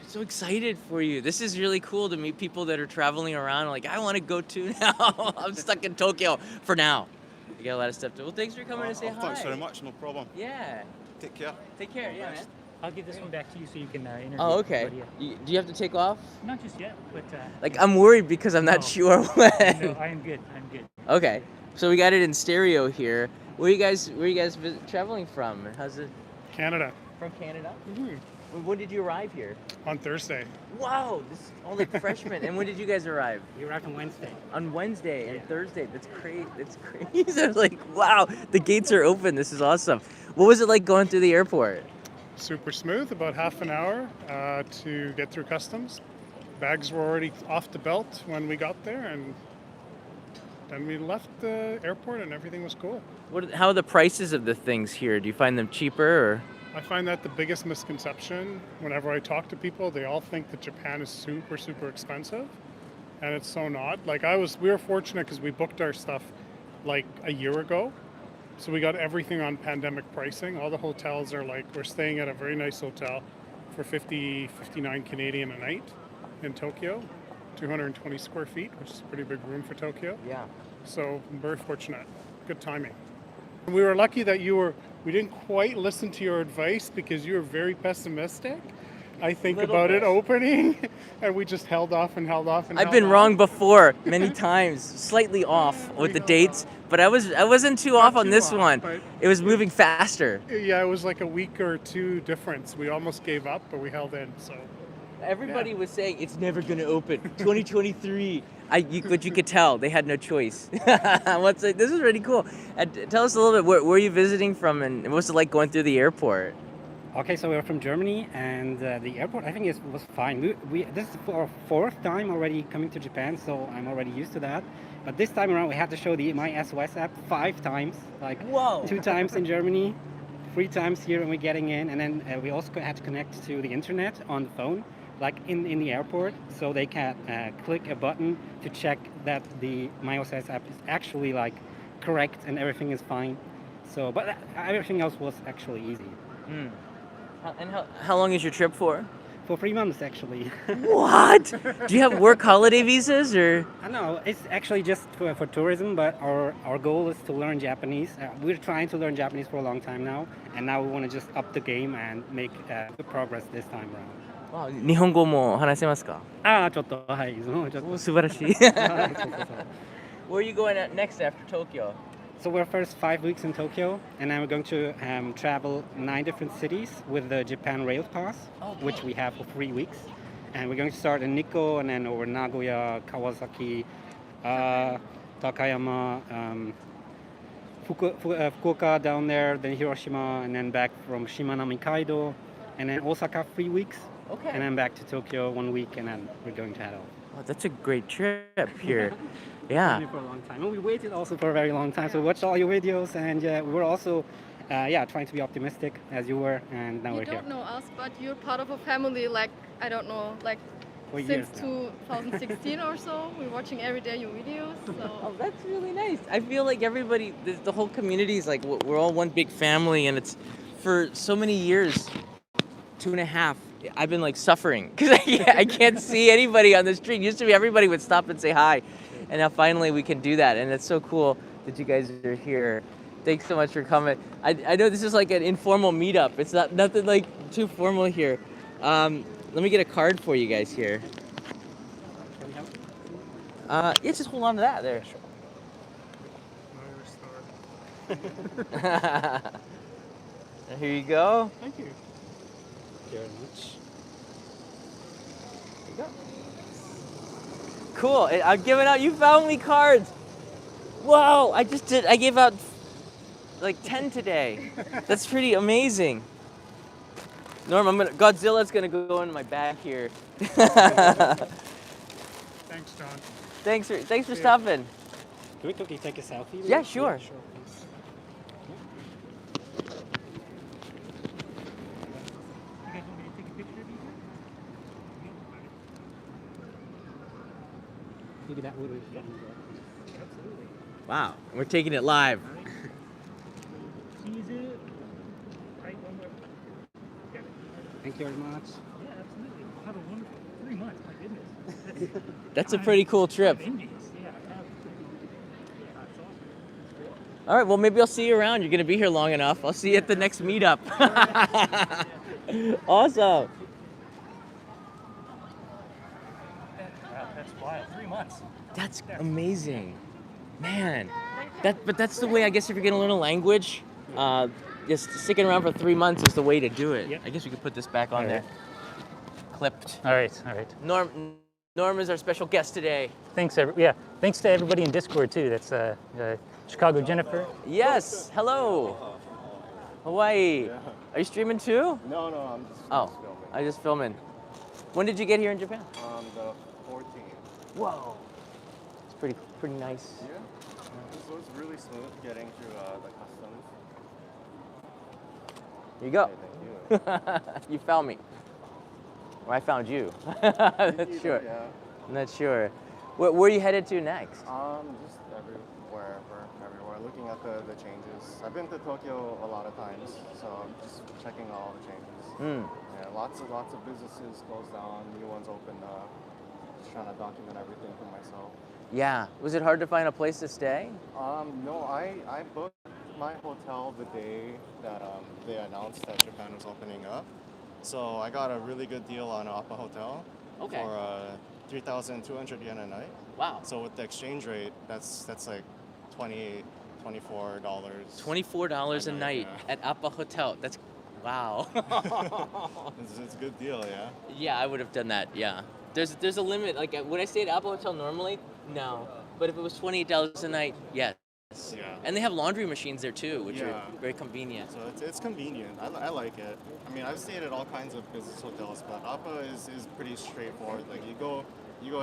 so excited for you. This is really cool to meet people that are traveling around. Like, I want to go too now. I'm stuck in Tokyo for now. You got a lot of stuff to. Well, thanks for coming to say hi. Thanks very much, no problem. Yeah. Take care. Take care. Yeah, man. Best. I'll give this one back to you so you can interview. Oh, okay. everybody. Do you have to take off? Not just yet, but Like, I'm worried because I'm not No. sure when. no, I am good. I'm good. Okay. So we got it in stereo here. Where are you guys traveling from? How's it? Canada From Canada? When did you arrive here? on Thursday. Wow, this is all like freshmen. And when did you guys arrive? We arrived on Wednesday. On Wednesday and Thursday. That's crazy. That's crazy. I was like, wow, the gates are open. This is awesome. What was it like going through the airport? Super smooth, about half an hour to get through customs. Bags were already off the belt when we got there, and then we left the airport and everything was cool. How are the prices of the things here? Do you find them cheaper or? I find that the biggest misconception whenever I talk to people, they all think that Japan is super, super expensive, and it's so not. Like we were fortunate because we booked our stuff like a year ago, so we got everything on pandemic pricing. All the hotels are like, we're staying at a very nice hotel for 50, 59 Canadian a night in Tokyo, 220 square feet, which is a pretty big room for Tokyo. Yeah. So I'm very fortunate. Good timing. We were lucky that we didn't quite listen to your advice because you were very pessimistic, I think, Little about bit. it opening, and we just held off and held off and I've held been off. wrong before many times, slightly off with the dates, but I wasn't too off on too this off, one. but It was moving faster. Yeah, it was like a week or two difference. We almost gave up, but we held in. So Everybody was saying it's never gonna open. 2023. But you could tell they had no choice. This is really cool. And tell us a little bit. Where are you visiting from, and what's it like going through the airport? Okay, so we're from Germany, and the airport I think was fine. This is our fourth time already coming to Japan, so I'm already used to that. But this time around, we had to show the My SOS app 5 times, like Whoa. 2 times in Germany, 3 times here when we're getting in, and then we also had to connect to the internet on the phone, like in the airport, so they can click a button to check that the My SOS app is actually like correct and everything is fine. So, but everything else was actually easy. And how long is your trip for? For 3 months, actually. What? Do you have work holiday visas or? I know it's actually just for tourism, but our goal is to learn Japanese. We're trying to learn Japanese for a long time now, and now we want to just up the game and make good progress this time around. 日本語も話せますか？ちょっと、はい、ちょっと。お、素晴らしい。そうそうそう。 Where are you going at next after Tokyo? So we're first 5 weeks in Tokyo, and then we're going to travel 9 different cities with the Japan Rail Pass, which we have for 3 weeks. And we're going to start in Nikko, and then over Nagoya, Kawasaki, Takayama, Fukuoka down there, then Hiroshima, and then back from Shimanami Kaido, and then Osaka 3 weeks. Okay. And then back to Tokyo 1 week, and then we're going to head off. Oh, that's a great trip here. Yeah. For a long time. And we waited also for a very long time. So we watched all your videos, and we were also, trying to be optimistic as you were, and now You we're here. don't know us, but you're part of a family, like, I don't know, like, For since years now. 2016 or so. We're watching every day your videos, Oh, so. that's really nice. I feel like everybody, the whole community is like, we're all one big family, and it's for so many years, 2.5, I've been like suffering because I can't see anybody on the street. Used to be everybody would stop and say hi, and now finally we can do that, and it's so cool that you guys are here. Thanks so much for coming. I know this is like an informal meetup. It's nothing like too formal here. Let me get a card for you guys here. Yeah, just hold on to that there. Here you go. Thank you. Very much. There you go. Cool. I'm giving out. You found me cards. Whoa! I gave out like 10 today. That's pretty amazing. Norm, Godzilla's gonna go in my bag here. Thanks, John. Thanks for stopping. Can we quickly take a selfie? Yeah, sure. Sure, please. Maybe that would have been absolutely. Wow, we're taking it live. Thank you very much. Yeah, absolutely. Have a wonderful 3 months. My goodness. That's a pretty cool trip. Envious. Yeah, I have. Yeah, it's awesome. All right, well, maybe I'll see you around. You're going to be here long enough. I'll see you at the next meetup. Awesome. Wow, that's wild. 3 months. That's amazing. Man. But that's the way, I guess, if you're going to learn a language, just sticking around for 3 months is the way to do it. Yep. I guess we could put this back on there. Clipped. All right, all right. Norm is our special guest today. Thanks, thanks to everybody in Discord too. That's Chicago Jennifer. Yes, hello. Hawaii. Are you streaming too? No, I'm just filming. I just filming. When did you get here in Japan? The 14th. Whoa. It's pretty nice. Yeah. It was really smooth getting through the customs. Here you go. Okay, thank you. You found me. Or I found you. Not sure. Yeah. Not sure. Where are you headed to next? Just wherever, everywhere, looking at the changes. I've been to Tokyo a lot of times, so I'm just checking all the changes. Yeah, lots of businesses closed down, new ones opened up. Just trying to document everything for myself. Yeah. Was it hard to find a place to stay? No, I booked my hotel the day that they announced that Japan was opening up. So I got a really good deal on Appa Hotel Okay. for 3,200 yen a night. Wow. So with the exchange rate, that's like $24. $24 a night yeah. at Appa Hotel. That's wow. It's a good deal, yeah. Yeah, I would have done that. Yeah. There's a limit. Like, would I stay at Appa Hotel normally? No. But if it was $28 a night, yes. Yeah. And they have laundry machines there too, which Yeah. are very convenient. So it's convenient. I like it. I mean, I've stayed at all kinds of business hotels, but Appa is pretty straightforward. Like you go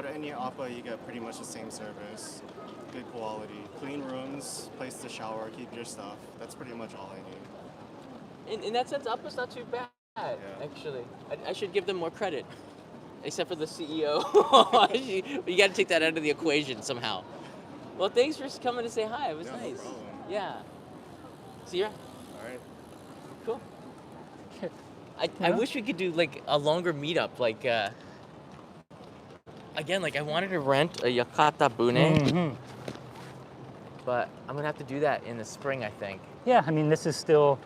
to any Appa, you get pretty much the same service, good quality, clean rooms, place to shower, keep your stuff. That's pretty much all I need. In that sense, Appa's not too bad, actually. I should give them more credit, except for the CEO. You got to take that out of the equation somehow. Well, thanks for coming to say hi. It was Yeah, no nice. problem. Yeah. See ya. All right. Cool. I wish we could do like a longer meetup. Like, again, like I wanted to rent a Yakata Bune, but I'm gonna have to do that in the spring, I think. Yeah, I mean, this is still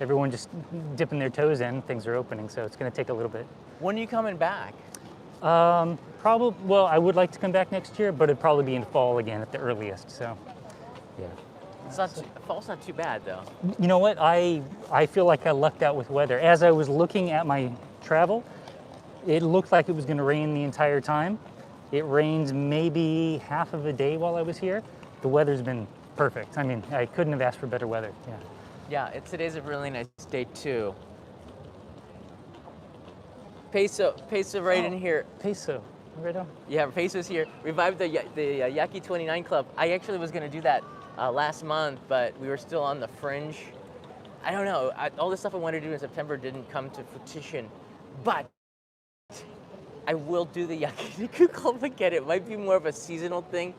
everyone just dipping their toes in. Things are opening, so it's going to take a little bit. When are you coming back? Probably. Well, I would like to come back next year, but it'd probably be in fall again at the earliest. So, yeah. It's not fall's not too bad though. You know what? I feel like I lucked out with weather. As I was looking at my travel, it looked like it was going to rain the entire time. It rained maybe half of a day while I was here. The weather's been perfect. I mean, I couldn't have asked for better weather. Yeah. Yeah, today's a really nice day too. Peso right in here. Peso, right on. Yeah, Peso's here. Revived the Yaki 29 Club. I actually was going to do that last month, but we were still on the fringe. I don't know. All the stuff I wanted to do in September didn't come to fruition, but I will do the Yakiniku Club again. It might be more of a seasonal thing,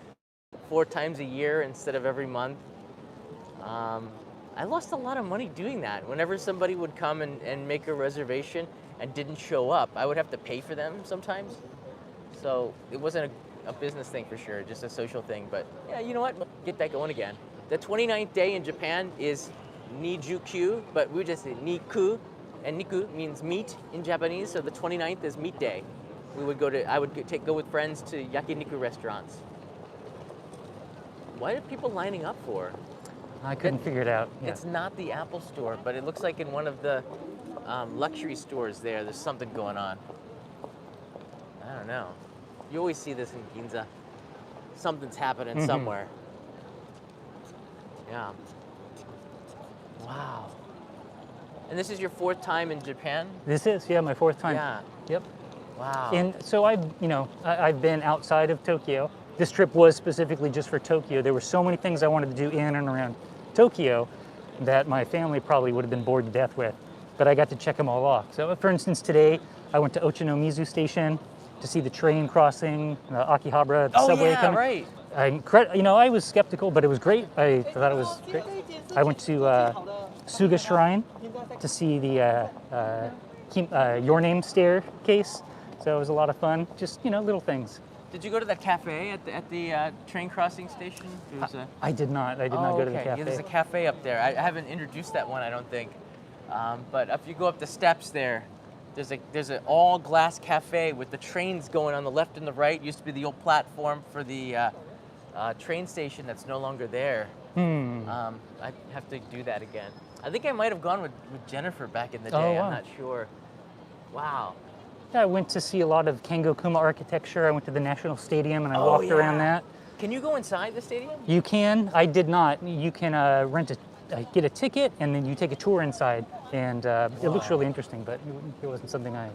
4 times a year instead of every month. I lost a lot of money doing that. Whenever somebody would come and make a reservation and didn't show up, I would have to pay for them sometimes. So it wasn't a business thing for sure, just a social thing. But yeah, you know what? Get that going again. The 29th day in Japan is Nijukyu, but we just say Niku, and Niku means meat in Japanese. So the 29th is meat day. I would go with friends to yakiniku restaurants. What are people lining up for? I couldn't figure it out. Yeah. It's not the Apple store, but it looks like in one of the luxury stores there's something going on. I don't know. You always see this in Ginza. Something's happening somewhere. Yeah. Wow. And this is your 4th time in Japan? This is, yeah, my 4th time. Yeah. Yep. Wow. And so I've been outside of Tokyo. This trip was specifically just for Tokyo. There were so many things I wanted to do in and around Tokyo that my family probably would have been bored to death with, but I got to check them all off. So for instance, today I went to Ochanomizu Station to see the train crossing, Akihabara, the subway coming. Right. I was skeptical, but it was great. I thought it was great. I went to Suga Shrine to see the Your Name staircase. So it was a lot of fun. Just, little things. Did you go to that cafe at the train crossing station? I did not. I did not go to the cafe. Yeah, there's a cafe up there. I haven't introduced that one, I don't think. But if you go up the steps there, there's an all glass cafe with the trains going on the left and the right. Used to be the old platform for the train station that's no longer there. I have to do that again. I think I might have gone with Jennifer back in the day. Oh, wow. I'm not sure. Wow. Yeah, I went to see a lot of Kengokuma architecture. I went to the National Stadium and I walked around that. Can you go inside the stadium? You can. I did not. You can get a ticket and then you take a tour inside, and it looks really interesting. But it wasn't something I.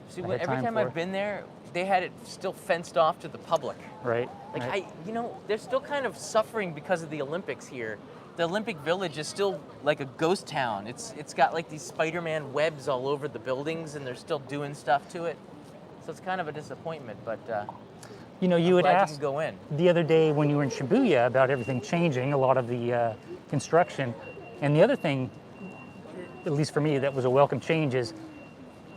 See, I had every time for. I've been there, they had it still fenced off to the public. Right. Like right. they're still kind of suffering because of the Olympics here. The Olympic Village is still like a ghost town. It's got like these Spider-Man webs all over the buildings, and they're still doing stuff to it. So it's kind of a disappointment, but You know, you I'm had glad you asked can go in. the other day when you were in Shibuya about everything changing, a lot of the construction. And the other thing, at least for me, that was a welcome change is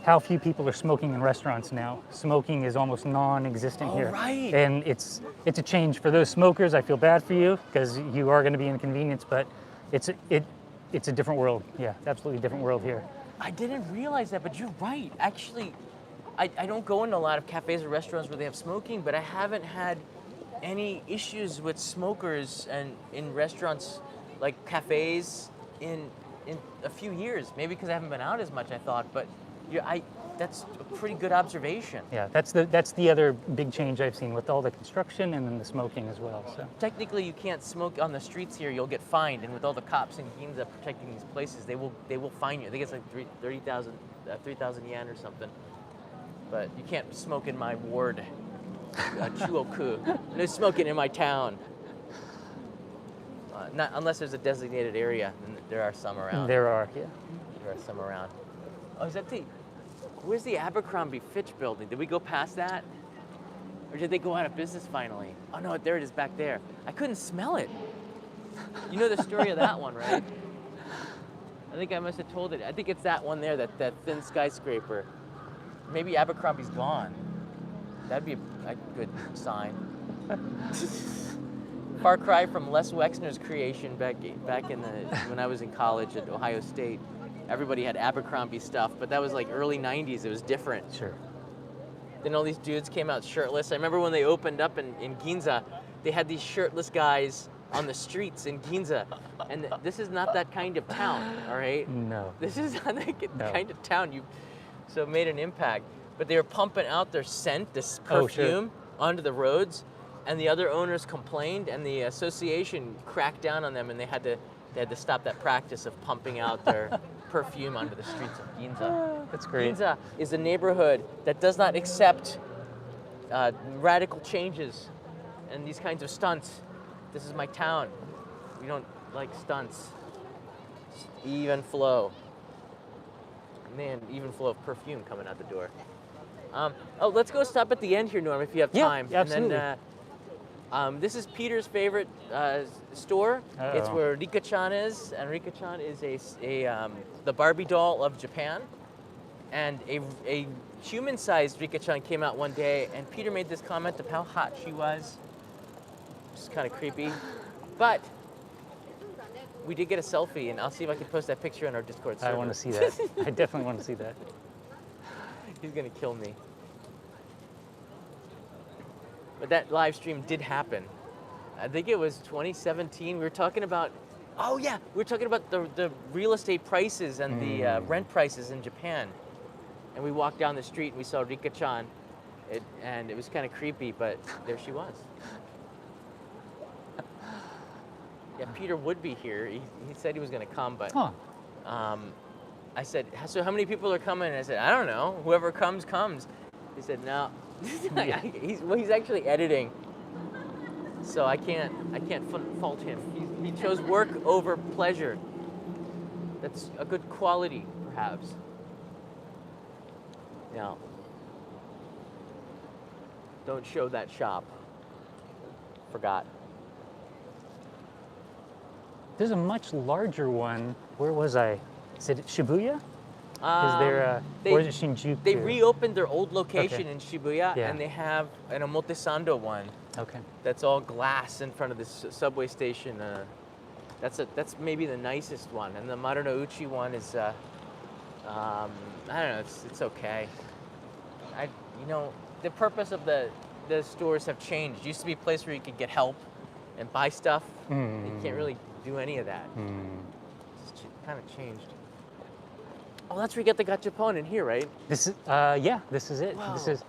how few people are smoking in restaurants now. Smoking is almost non-existent Oh, here. right. And it's a change for those smokers. I feel bad for you because you are going to be inconvenienced, but it's a different world. Yeah, absolutely different world here. I didn't realize that, but you're right. Actually, I don't go into a lot of cafes or restaurants where they have smoking, but I haven't had any issues with smokers and in restaurants like cafes in a few years. Maybe because I haven't been out as much, I thought, but that's a pretty good observation. Yeah, that's the other big change I've seen with all the construction and then the smoking as well. So Technically, you can't smoke on the streets here. You'll get fined, and with all the cops in Ginza protecting these places, they will fine you. I think it's like 3,000 yen or something. But you can't smoke in my ward, Chuoku. No smoking in my town. Not unless there's a designated area, and there are some around. there are, yeah. There are some around. Oh, is that where's the Abercrombie Fitch building? Did we go past that? Or did they go out of business finally? Oh no, there it is back there. I couldn't smell it. You know the story of that one, right? I think I must have told it. I think it's that one there, that thin skyscraper. Maybe Abercrombie's gone. That'd be a good sign. Far cry from Les Wexner's creation back in when I was in college at Ohio State. Everybody had Abercrombie stuff, but that was like early 90s. It was different. Sure. Then all these dudes came out shirtless. I remember when they opened up in Ginza, they had these shirtless guys on the streets in Ginza. And this is not that kind of town, all right? No. This is not that kind of town. So it made an impact. But they were pumping out their scent, this perfume, onto the roads. And the other owners complained, and the association cracked down on them, and they had to stop that practice of pumping out their perfume onto the streets of Ginza. That's great. Ginza is a neighborhood that does not accept radical changes and these kinds of stunts. This is my town. We don't like stunts. Even flow. Man, even flow of perfume coming out the door. Let's go stop at the end here, Norm, if you have time. Yeah, absolutely. And then, this is Peter's favorite store. Uh-oh. It's where Rika-chan is, and Rika-chan is the Barbie doll of Japan. And a human-sized Rika-chan came out one day, and Peter made this comment of how hot she was. Which is kind of creepy. But we did get a selfie, and I'll see if I can post that picture on our Discord server. I want to see that. I definitely want to see that. He's gonna kill me. But that live stream did happen. I think it was 2017. We were talking about, we were talking about the real estate prices and the rent prices in Japan. And we walked down the street and we saw Rika-chan. And it was kind of creepy, but there she was. Yeah, Peter would be here. He said he was gonna come, but I said, so how many people are coming? And I said, I don't know. Whoever comes, comes. He said, no. He's actually editing, so I can't fault him. He chose work over pleasure. That's a good quality, perhaps. Now, don't show that shop. Forgot. There's a much larger one. Where was I? Is it Shibuya? Is there or is it Shinjuku? They reopened their old location in Shibuya, Yeah. and they have an Omotesando one. Okay. That's all glass in front of this subway station. That's maybe the nicest one, and the Marunouchi one is I don't know. It's okay. The purpose of the stores have changed. It used to be a place where you could get help and buy stuff. You can't really do any of that. It's kind of changed. Oh, that's where you get the gachapon in here, right? This is this is it. Wow. This is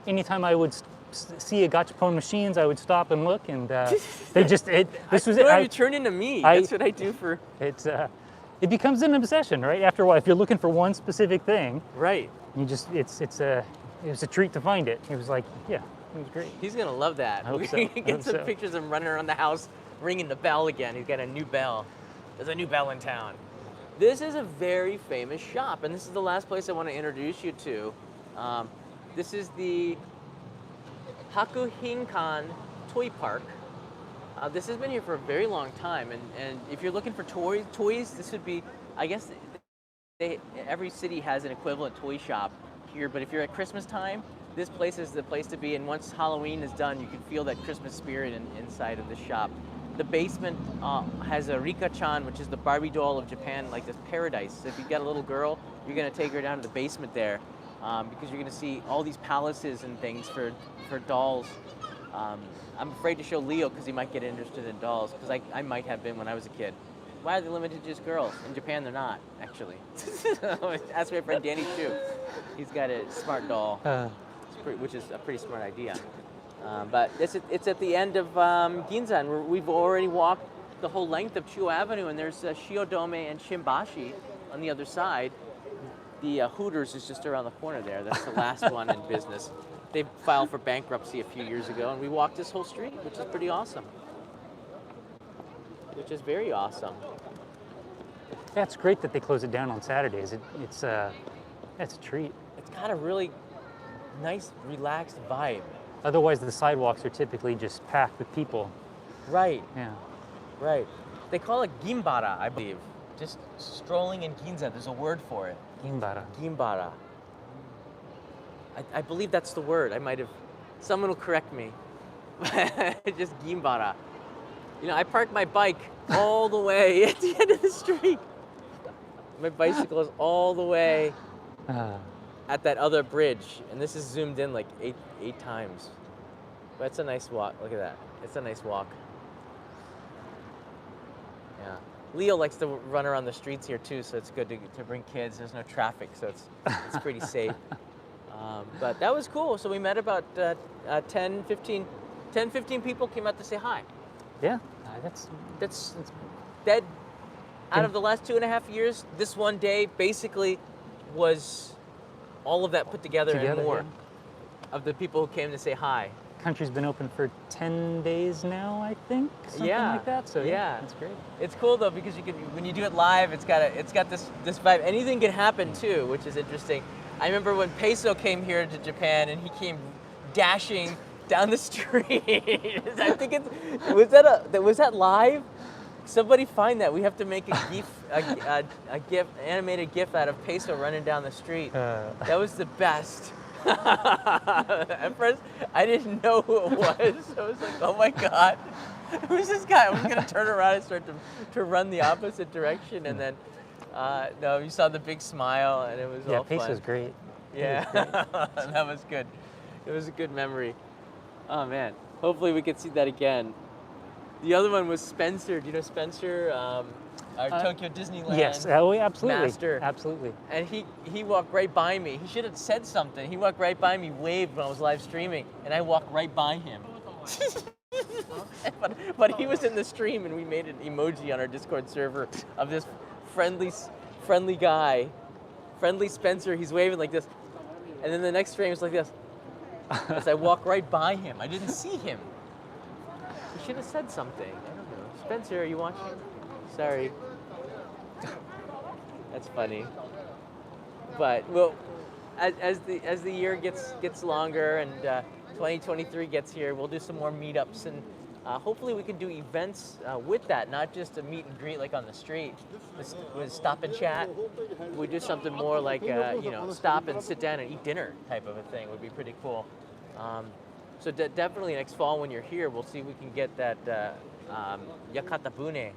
anytime I would see a gachapon machines, I would stop and look, and they just this was it. You turned into me. That's what I do for. It becomes an obsession, right? After a while, if you're looking for one specific thing, right? You just it was a treat to find it. It was like, yeah, it was great. He's gonna love that. I hope We're so. gonna get some pictures of him running around the house, ringing the bell again. He's got a new bell. There's a new bell in town. This is a very famous shop, and this is the last place I want to introduce you to. This is the Hakuhinkan Toy Park. This has been here for a very long time, and if you're looking for toys, this would be, I guess, every city has an equivalent toy shop here, but if you're at Christmas time, this place is the place to be, and once Halloween is done, you can feel that Christmas spirit inside of the shop. The basement has a Rika-chan, which is the Barbie doll of Japan, like this paradise. So if you've got a little girl, you're gonna take her down to the basement there, because you're gonna see all these palaces and things for dolls. I'm afraid to show Leo because he might get interested in dolls, because I might have been when I was a kid. Why are they limited to just girls? In Japan, they're not, actually. Ask my friend Danny too. He's got a smart doll, which is a pretty smart idea. But it's at the end of Ginza, and we've already walked the whole length of Chuo Avenue, and there's Shiodome and Shimbashi on the other side. The Hooters is just around the corner there. That's the last one in business. They filed for bankruptcy a few years ago, and we walked this whole street, which is pretty awesome. Which is very awesome. Yeah, it's great that they close it down on Saturdays. It's a treat. It's got a really nice, relaxed vibe. Otherwise, the sidewalks are typically just packed with people. Right. Yeah. Right. They call it gimbara, I believe. Just strolling in Ginza. There's a word for it. Gimbara. Gimbara. I believe that's the word. I might have. Someone will correct me. Just gimbara. You know, I parked my bike all the way at the end of the street. My bicycle is all the way at that other bridge, and this is zoomed in like eight times. But it's a nice walk. Look at that. It's a nice walk. Yeah. Leo likes to run around the streets here too, so it's good to bring kids. There's no traffic, so it's pretty safe. But that was cool. So we met about 10, 15 people came out to say hi. Yeah, that's that. Out of the last 2.5 years, this one day basically was all of that put together and more of the people who came to say hi. Country's been open for 10 days now, I think, something like that. So yeah, that's great. It's cool though because you can, when you do it live, it's got this vibe. Anything can happen too, which is interesting. I remember when Peso came here to Japan and he came dashing down the street. I think was that live? Somebody find that. We have to make a GIF, a GIF, animated GIF out of Peso running down the street. That was the best. At first, I didn't know who it was. I was like, oh my God, who's this guy? I was gonna turn around and start to run the opposite direction, and then no, you saw the big smile, and it was all fun. Yeah, Peso's great. Yeah, that was good. It was a good memory. Oh man, hopefully we can see that again. The other one was Spencer. Do you know Spencer? Our Tokyo Disneyland yes, absolutely. master. Absolutely. And he walked right by me. He should have said something. He walked right by me, waved when I was live streaming, and I walked right by him. but he was in the stream, and we made an emoji on our Discord server of this friendly guy, friendly Spencer. He's waving like this, and then the next frame is like this. As I walk right by him, I didn't see him. He should have said something. I don't know. Spencer, are you watching? Sorry. That's funny. But well, as the year gets longer and 2023 gets here, we'll do some more meetups, and hopefully we can do events with that, not just a meet and greet like on the street. With stop and chat. We do something more like stop and sit down and eat dinner type of a thing would be pretty cool. So definitely next fall when you're here, we'll see if we can get that Yakata Bune.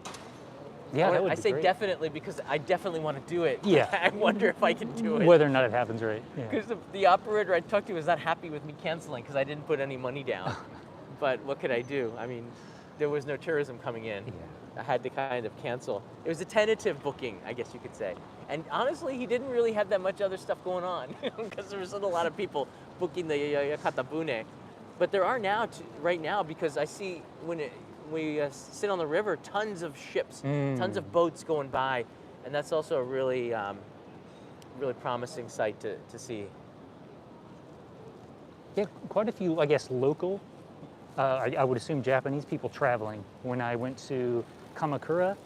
Yeah, that would I be say great. definitely because I definitely want to do it. Yeah. I wonder if I can do it. Whether or not it happens, right? Because the operator I talked to was not happy with me canceling because I didn't put any money down. But what could I do? I mean, there was no tourism coming in. I had to kind of cancel. It was a tentative booking, I guess you could say. And honestly, he didn't really have that much other stuff going on because there wasn't a lot of people booking the Yakata Bune. But there are now, right now, because I see when we sit on the river, tons of ships, tons of boats going by, and that's also a really, really promising sight to see. Yeah, quite a few, I guess, local, I would assume Japanese people traveling. When I went to Kamakura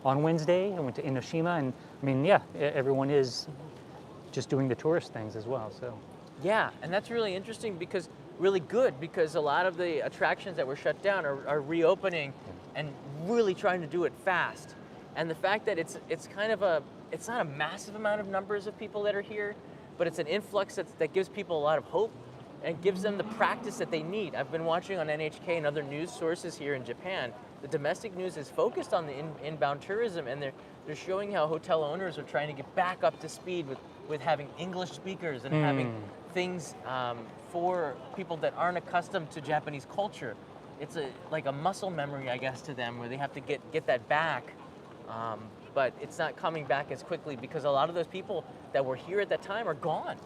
on Wednesday, I went to Enoshima, and I mean, yeah, everyone is just doing the tourist things as well, so. Yeah, and that's really interesting because really good because a lot of the attractions that were shut down are reopening and really trying to do it fast. And the fact that it's not a massive amount of numbers of people that are here, but it's an influx that gives people a lot of hope and gives them the practice that they need. I've been watching on NHK and other news sources here in Japan. The domestic news is focused on the inbound tourism, and they're showing how hotel owners are trying to get back up to speed with having English speakers and having things for people that aren't accustomed to Japanese culture. It's like a muscle memory, I guess, to them, where they have to get that back. But it's not coming back as quickly because a lot of those people that were here at that time are gone.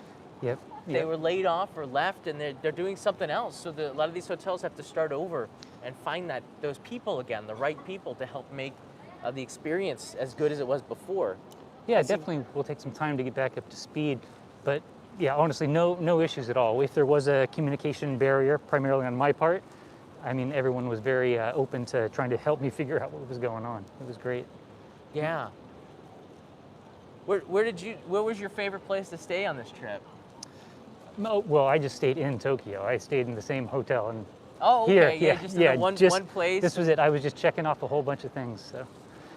Yep. They were laid off or left, and they're doing something else. So a lot of these hotels have to start over and find those people again, the right people to help make the experience as good as it was before. Yeah, it definitely will take some time to get back up to speed, but yeah, honestly, no issues at all. If there was a communication barrier, primarily on my part, I mean, everyone was very open to trying to help me figure out what was going on. It was great. Yeah. Where was your favorite place to stay on this trip? No, well, I just stayed in Tokyo. I stayed in the same hotel and Oh, okay. here, Just in one place. This was it. I was just checking off a whole bunch of things. So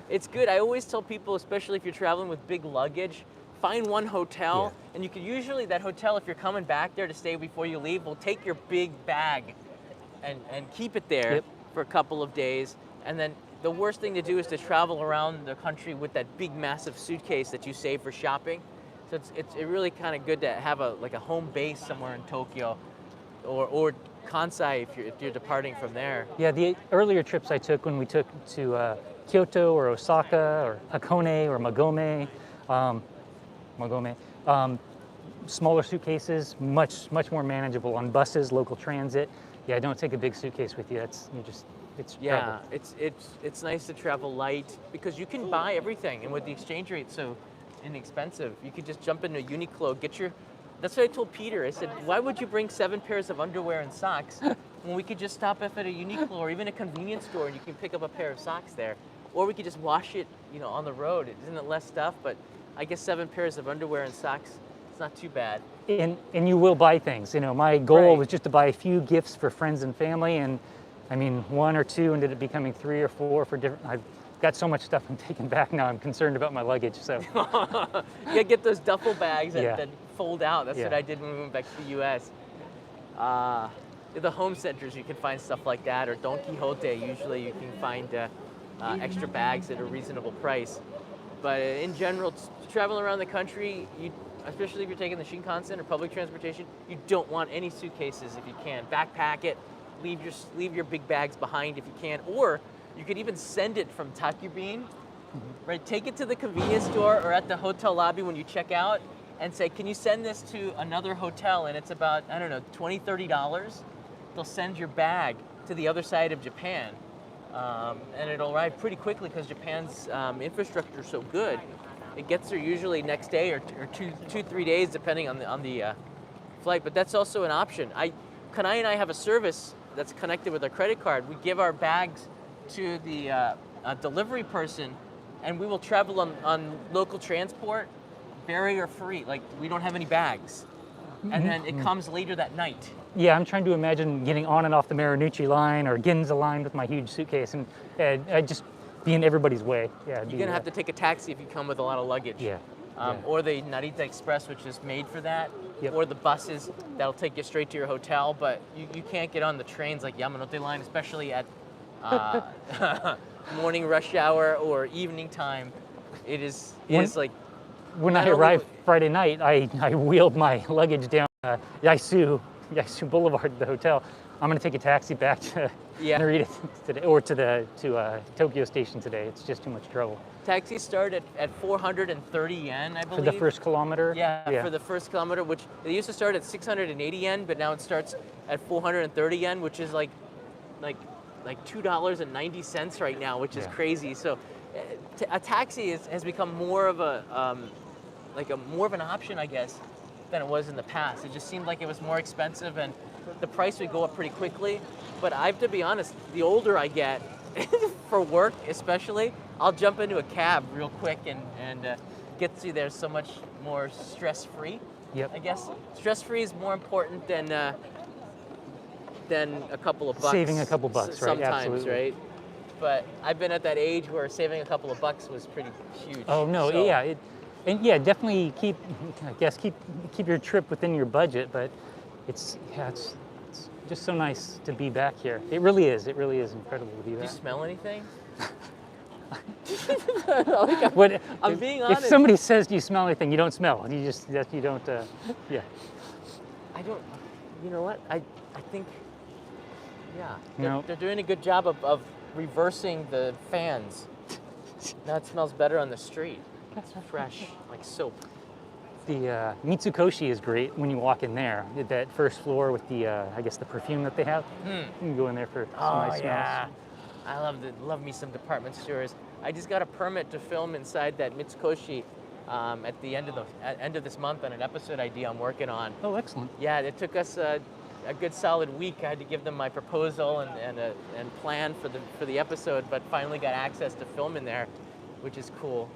It's good. I always tell people, especially if you're traveling with big luggage, find one hotel, and you can usually, that hotel, if you're coming back there to stay before you leave, will take your big bag and keep it there for a couple of days. And then the worst thing to do is to travel around the country with that big, massive suitcase that you save for shopping. So it's really kind of good to have a home base somewhere in Tokyo, or Kansai if you're departing from there. yeah, the earlier trips I took when we took to Kyoto or Osaka or Hakone or smaller suitcases, much more manageable on buses, local transit. Yeah, don't take a big suitcase with you. It's Yeah, trouble. it's nice to travel light because you can buy everything, and with the exchange rate so inexpensive, you could just jump into Uniqlo, that's what I told Peter. I said, why would you bring 7 pairs of underwear and socks when we could just stop off at a Uniqlo or even a convenience store and you can pick up a pair of socks there? Or we could just wash it, on the road. Isn't it less stuff? But I guess 7 pairs of underwear and socks, it's not too bad. And you will buy things. My goal was just to buy a few gifts for friends and family, and I mean 1 or 2 ended up becoming 3 or 4 for different. I've got so much stuff I'm taking back now. I'm concerned about my luggage. So You gotta get those duffel bags that fold out. That's what I did when we went back to the U.S. The home centers, you can find stuff like that, or Don Quixote. Usually, you can find extra bags at a reasonable price. But in general, traveling around the country, especially if you're taking the Shinkansen or public transportation, you don't want any suitcases if you can. Backpack it. Leave your big bags behind if you can, or you could even send it from Takubin, right? Take it to the convenience store or at the hotel lobby when you check out and say, can you send this to another hotel? And it's about, I don't know, $20, $30. They'll send your bag to the other side of Japan. And it'll arrive pretty quickly because Japan's infrastructure is so good. It gets there usually next day or 2-3 days, depending on the flight. But that's also an option. Kanai and I have a service that's connected with our credit card. We give our bags to the delivery person, and we will travel on local transport, barrier-free. Like, we don't have any bags. And then it comes later that night. Yeah, I'm trying to imagine getting on and off the Marunouchi line or Ginza line with my huge suitcase, and I'd just be in everybody's way. Yeah, You're gonna have to take a taxi if you come with a lot of luggage. Yeah. Or the Narita Express, which is made for that, Yep. or the buses that'll take you straight to your hotel. But you can't get on the trains like Yamanote line, especially at morning rush hour or evening time. It is like. When I arrived Friday night, I wheeled my luggage down Yaesu Boulevard to the hotel. I'm going to take a taxi back to Narita today, or to Tokyo Station today. It's just too much trouble. Taxis start at 430 yen, I believe. For the first kilometer? Yeah, for the first kilometer, which they used to start at 680 yen, but now it starts at 430 yen, which is like $2.90 right now, which is crazy. So a taxi has become more of more of an option, I guess, than it was in the past. It just seemed like it was more expensive, and the price would go up pretty quickly. But I have to be honest, the older I get, for work especially, I'll jump into a cab real quick and get to there so much more stress-free. Yep. I guess stress-free is more important than than a couple of bucks. Saving a couple bucks, right? Sometimes, Absolutely. right? But I've been at that age where saving a couple of bucks was pretty huge. Oh no, So- yeah, definitely keep your trip within your budget, but it's just so nice to be back here. It really is incredible to be Do you back. smell anything? What, I'm being if honest. somebody says, "Do you smell anything?" You don't smell. You don't. Yeah. I don't. You know what? I think. Yeah. No. They're doing a good job of reversing the fans. Now it smells better on the street. It's fresh, like soap. The Mitsukoshi is great when you walk in there. That first floor with the I guess the perfume that they have. You can go in there for some nice yeah. smells. I love me some department stores. I just got a permit to film inside that Mitsukoshi at the end of this month on an episode idea I'm working on. Oh, excellent. Yeah, it took us a good solid week. I had to give them my proposal and plan for the episode, but finally got access to film in there, which is cool.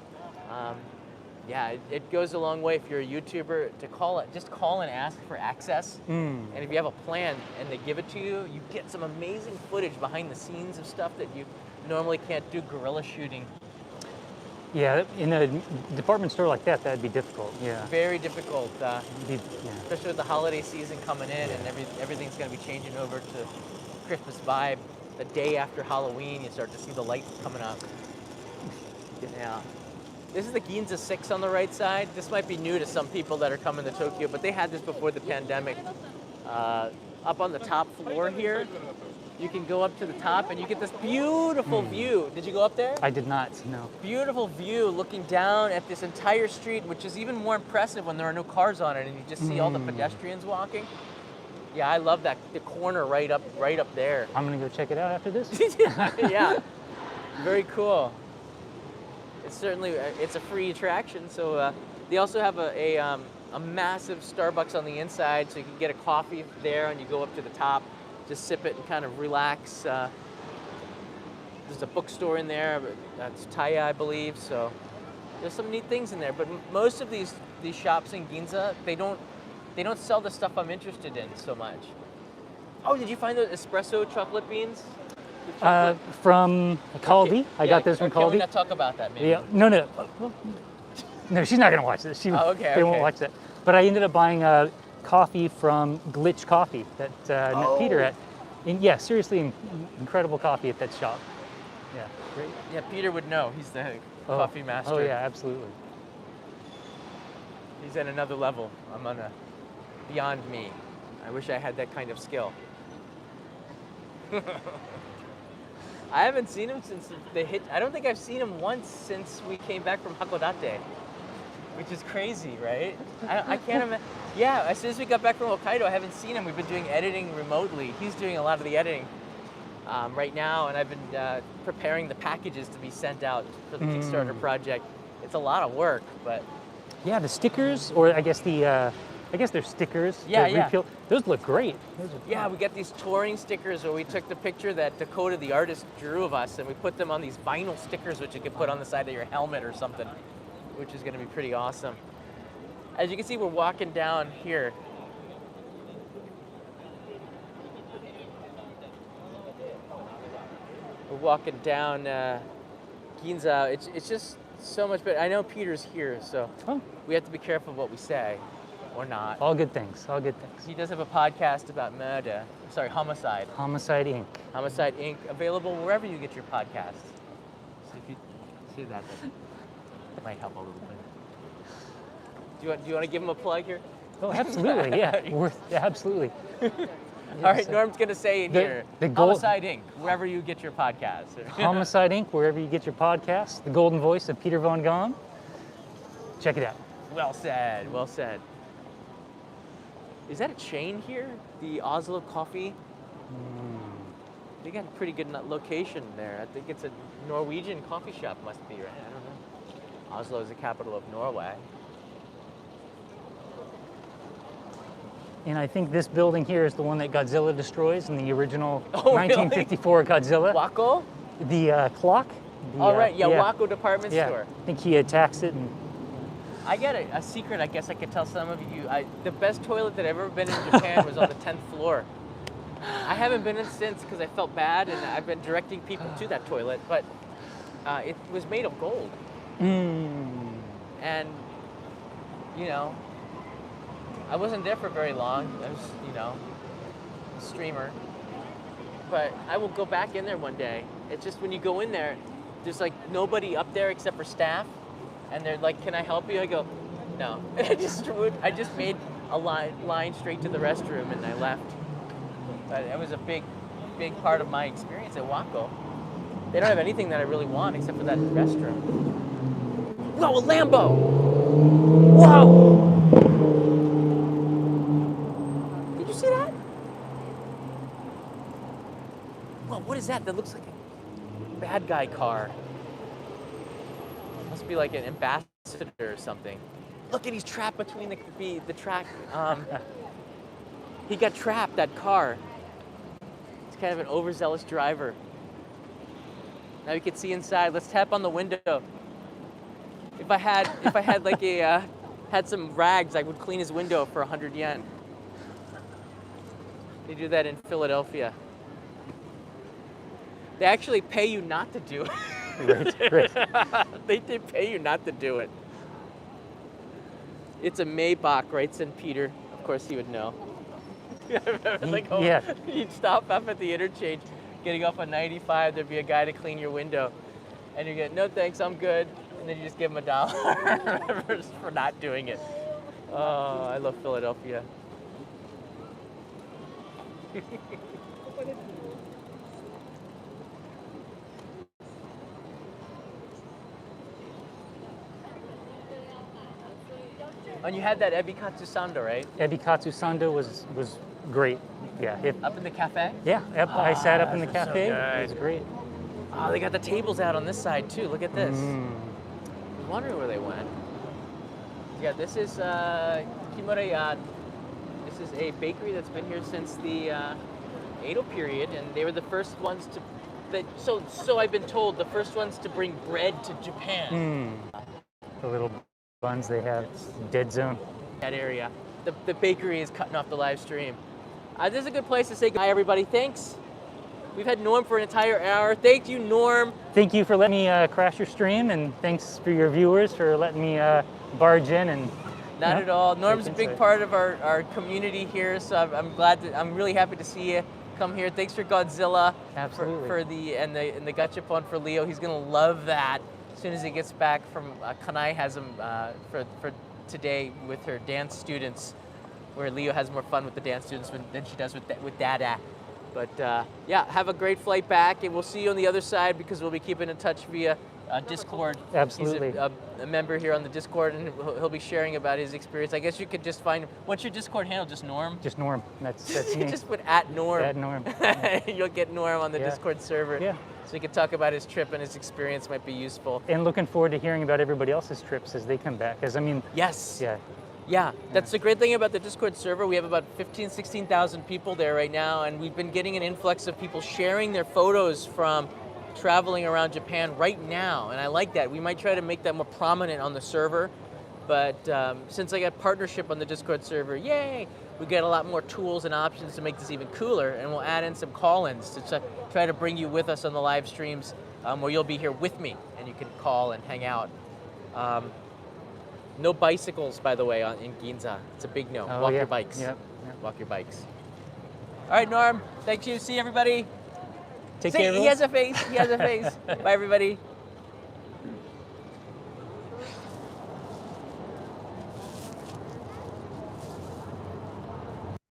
Yeah, it goes a long way if you're a YouTuber to just call and ask for access. And if you have a plan and they give it to you, you get some amazing footage behind the scenes of stuff that you normally can't do guerrilla shooting. Yeah, in a department store like that, that'd be difficult. Yeah. Very difficult, Yeah. especially with the holiday season coming in and everything's going to be changing over to Christmas vibe. The day after Halloween, you start to see the lights coming up. Yeah. This is the Ginza 6 on the right side. This might be new to some people that are coming to Tokyo, but they had this before the pandemic. Up on the top floor here, you can go up to the top and you get this beautiful view. Did you go up there? I did not. No. Beautiful view looking down at this entire street, which is even more impressive when there are no cars on it and you just see all the pedestrians walking. Yeah, I love that. The corner right up there. I'm gonna go check it out after this. Yeah, very cool. It's a free attraction. So they also have a massive Starbucks on the inside, so you can get a coffee there and you go up to the top, just sip it and kind of relax. There's a bookstore in there, that's Taya, I believe. So there's some neat things in there. But most of these shops in Ginza, they don't sell the stuff I'm interested in so much. Oh, did you find the espresso chocolate beans? From Caldi. I got this from Can we Caldi. not talk about that, maybe? Yeah. No. No, she's not gonna watch this. They won't watch that. But I ended up buying coffee from Glitch Coffee that met Peter at. And yeah, seriously, incredible coffee at that shop. Yeah, great. Yeah, Peter would know. He's the coffee master. Oh yeah, absolutely. He's at another level. I'm on a beyond me. I wish I had that kind of skill. I haven't seen him since they hit. I don't think I've seen him once since we came back from Hakodate, which is crazy, right? I can't imagine. Yeah, as soon as we got back from Hokkaido, I haven't seen him. We've been doing editing remotely. He's doing a lot of the editing right now, and I've been preparing the packages to be sent out for the Kickstarter project. It's a lot of work, but yeah, the stickers, or I guess they're stickers. Yeah, that repeal. Those look great. yeah, we got these touring stickers where we took the picture that Dakota, the artist, drew of us, and we put them on these vinyl stickers, which you can put on the side of your helmet or something, which is going to be pretty awesome. As you can see, we're walking down here. We're walking down Ginza. It's just so much better. I know Peter's here, so we have to be careful what we say. Or not. All good things. All good things. He does have a podcast about murder. Sorry, homicide. Homicide Inc. Homicide Inc. Available wherever you get your podcasts. So if you see that might help a little bit. Do you want to give him a plug here? Oh, absolutely. Yeah. Absolutely. All right, Norm's gonna say in here. The gold, Homicide Inc. Wherever you get your podcasts. Homicide Inc. Wherever you get your podcasts. The golden voice of Peter Von Gom. Check it out. Well said. Well said. Is that a chain here? The Oslo Coffee? They got a pretty good location there. I think it's a Norwegian coffee shop, must be, right? I don't know. Oslo is the capital of Norway. And I think this building here is the one that Godzilla destroys in the original Oh, 1954 Godzilla. Wako? The clock. All right, Wako department store. I think he attacks it and I got a secret I guess I could tell some of you. The best toilet that I've ever been in Japan was on the 10th floor. I haven't been in since because I felt bad, and I've been directing people to that toilet, but it was made of gold. And, you know, I wasn't there for very long. I was, you know, a streamer. But I will go back in there one day. It's just when you go in there, there's like nobody up there except for staff. And they're like, can I help you? I go, no. And I just made a line straight to the restroom and I left. But it was a big part of my experience at Waco. They don't have anything that I really want except for that restroom. Whoa, a Lambo! Whoa! Did you see that? Whoa, what is that? That looks like a bad guy car. Must be like an ambassador or something. Look at, he's trapped between the track. He got trapped, that car. It's kind of an overzealous driver. Now you can see inside. Let's tap on the window. If I had like had some rags, I would clean his window for 100 yen. They do that in Philadelphia. They actually pay you not to do it. Right. They pay you not to do it. It's a Maybach, right, St. Peter? Of course he would know. You'd stop up at the interchange, getting off on 95, there'd be a guy to clean your window. And you get, no thanks, I'm good. And then you just give him $1 for not doing it. Oh, I love Philadelphia. And you had that Ebikatsu Sando, right? Ebikatsu Sando was great. Yeah. Up in the cafe? Yeah, I sat up in the so cafe. good. It was great. Oh, they got the tables out on this side too. Look at this. I was wondering where they went. Yeah, this is Kimoreyan. This is a bakery that's been here since the Edo period, and they were the first ones to. So I've been told, the first ones to bring bread to Japan. The little buns they have, dead zone. That area. The bakery is cutting off the live stream. This is a good place to say goodbye, everybody. Thanks. We've had Norm for an entire hour. Thank you, Norm. Thank you for letting me crash your stream, and thanks for your viewers for letting me barge in. And not at all. Norm's a big part of our community here, so I'm really happy to see you come here. Thanks for Godzilla. Absolutely. For the gachapon for Leo. He's gonna love that as soon as he gets back from Kanai has him for today with her dance students, where Leo has more fun with the dance students than she does with Dada. But yeah, have a great flight back, and we'll see you on the other side because we'll be keeping in touch via Discord. Absolutely. He's a member here on the Discord, and he'll be sharing about his experience. I guess you could just find him. What's your Discord handle? Just Norm? Just Norm. That's me. Just put @Norm. @Norm. You'll get Norm on the Discord server. Yeah. So he can talk about his trip, and his experience might be useful. And looking forward to hearing about everybody else's trips as they come back. Because I mean, yes. Yeah. Yeah, that's the great thing about the Discord server. We have about 15,000, 16,000 people there right now, and we've been getting an influx of people sharing their photos from traveling around Japan right now, and I like that. We might try to make that more prominent on the server, but since I got partnership on the Discord server, yay, we get a lot more tools and options to make this even cooler, and we'll add in some call-ins to try to bring you with us on the live streams where you'll be here with me, and you can call and hang out. No bicycles, by the way, in Ginza. It's a big no. Walk your bikes. Yep. Walk your bikes. All right, Norm. Thank you. See everybody. Take care. He has a face. He has a face. Bye, everybody.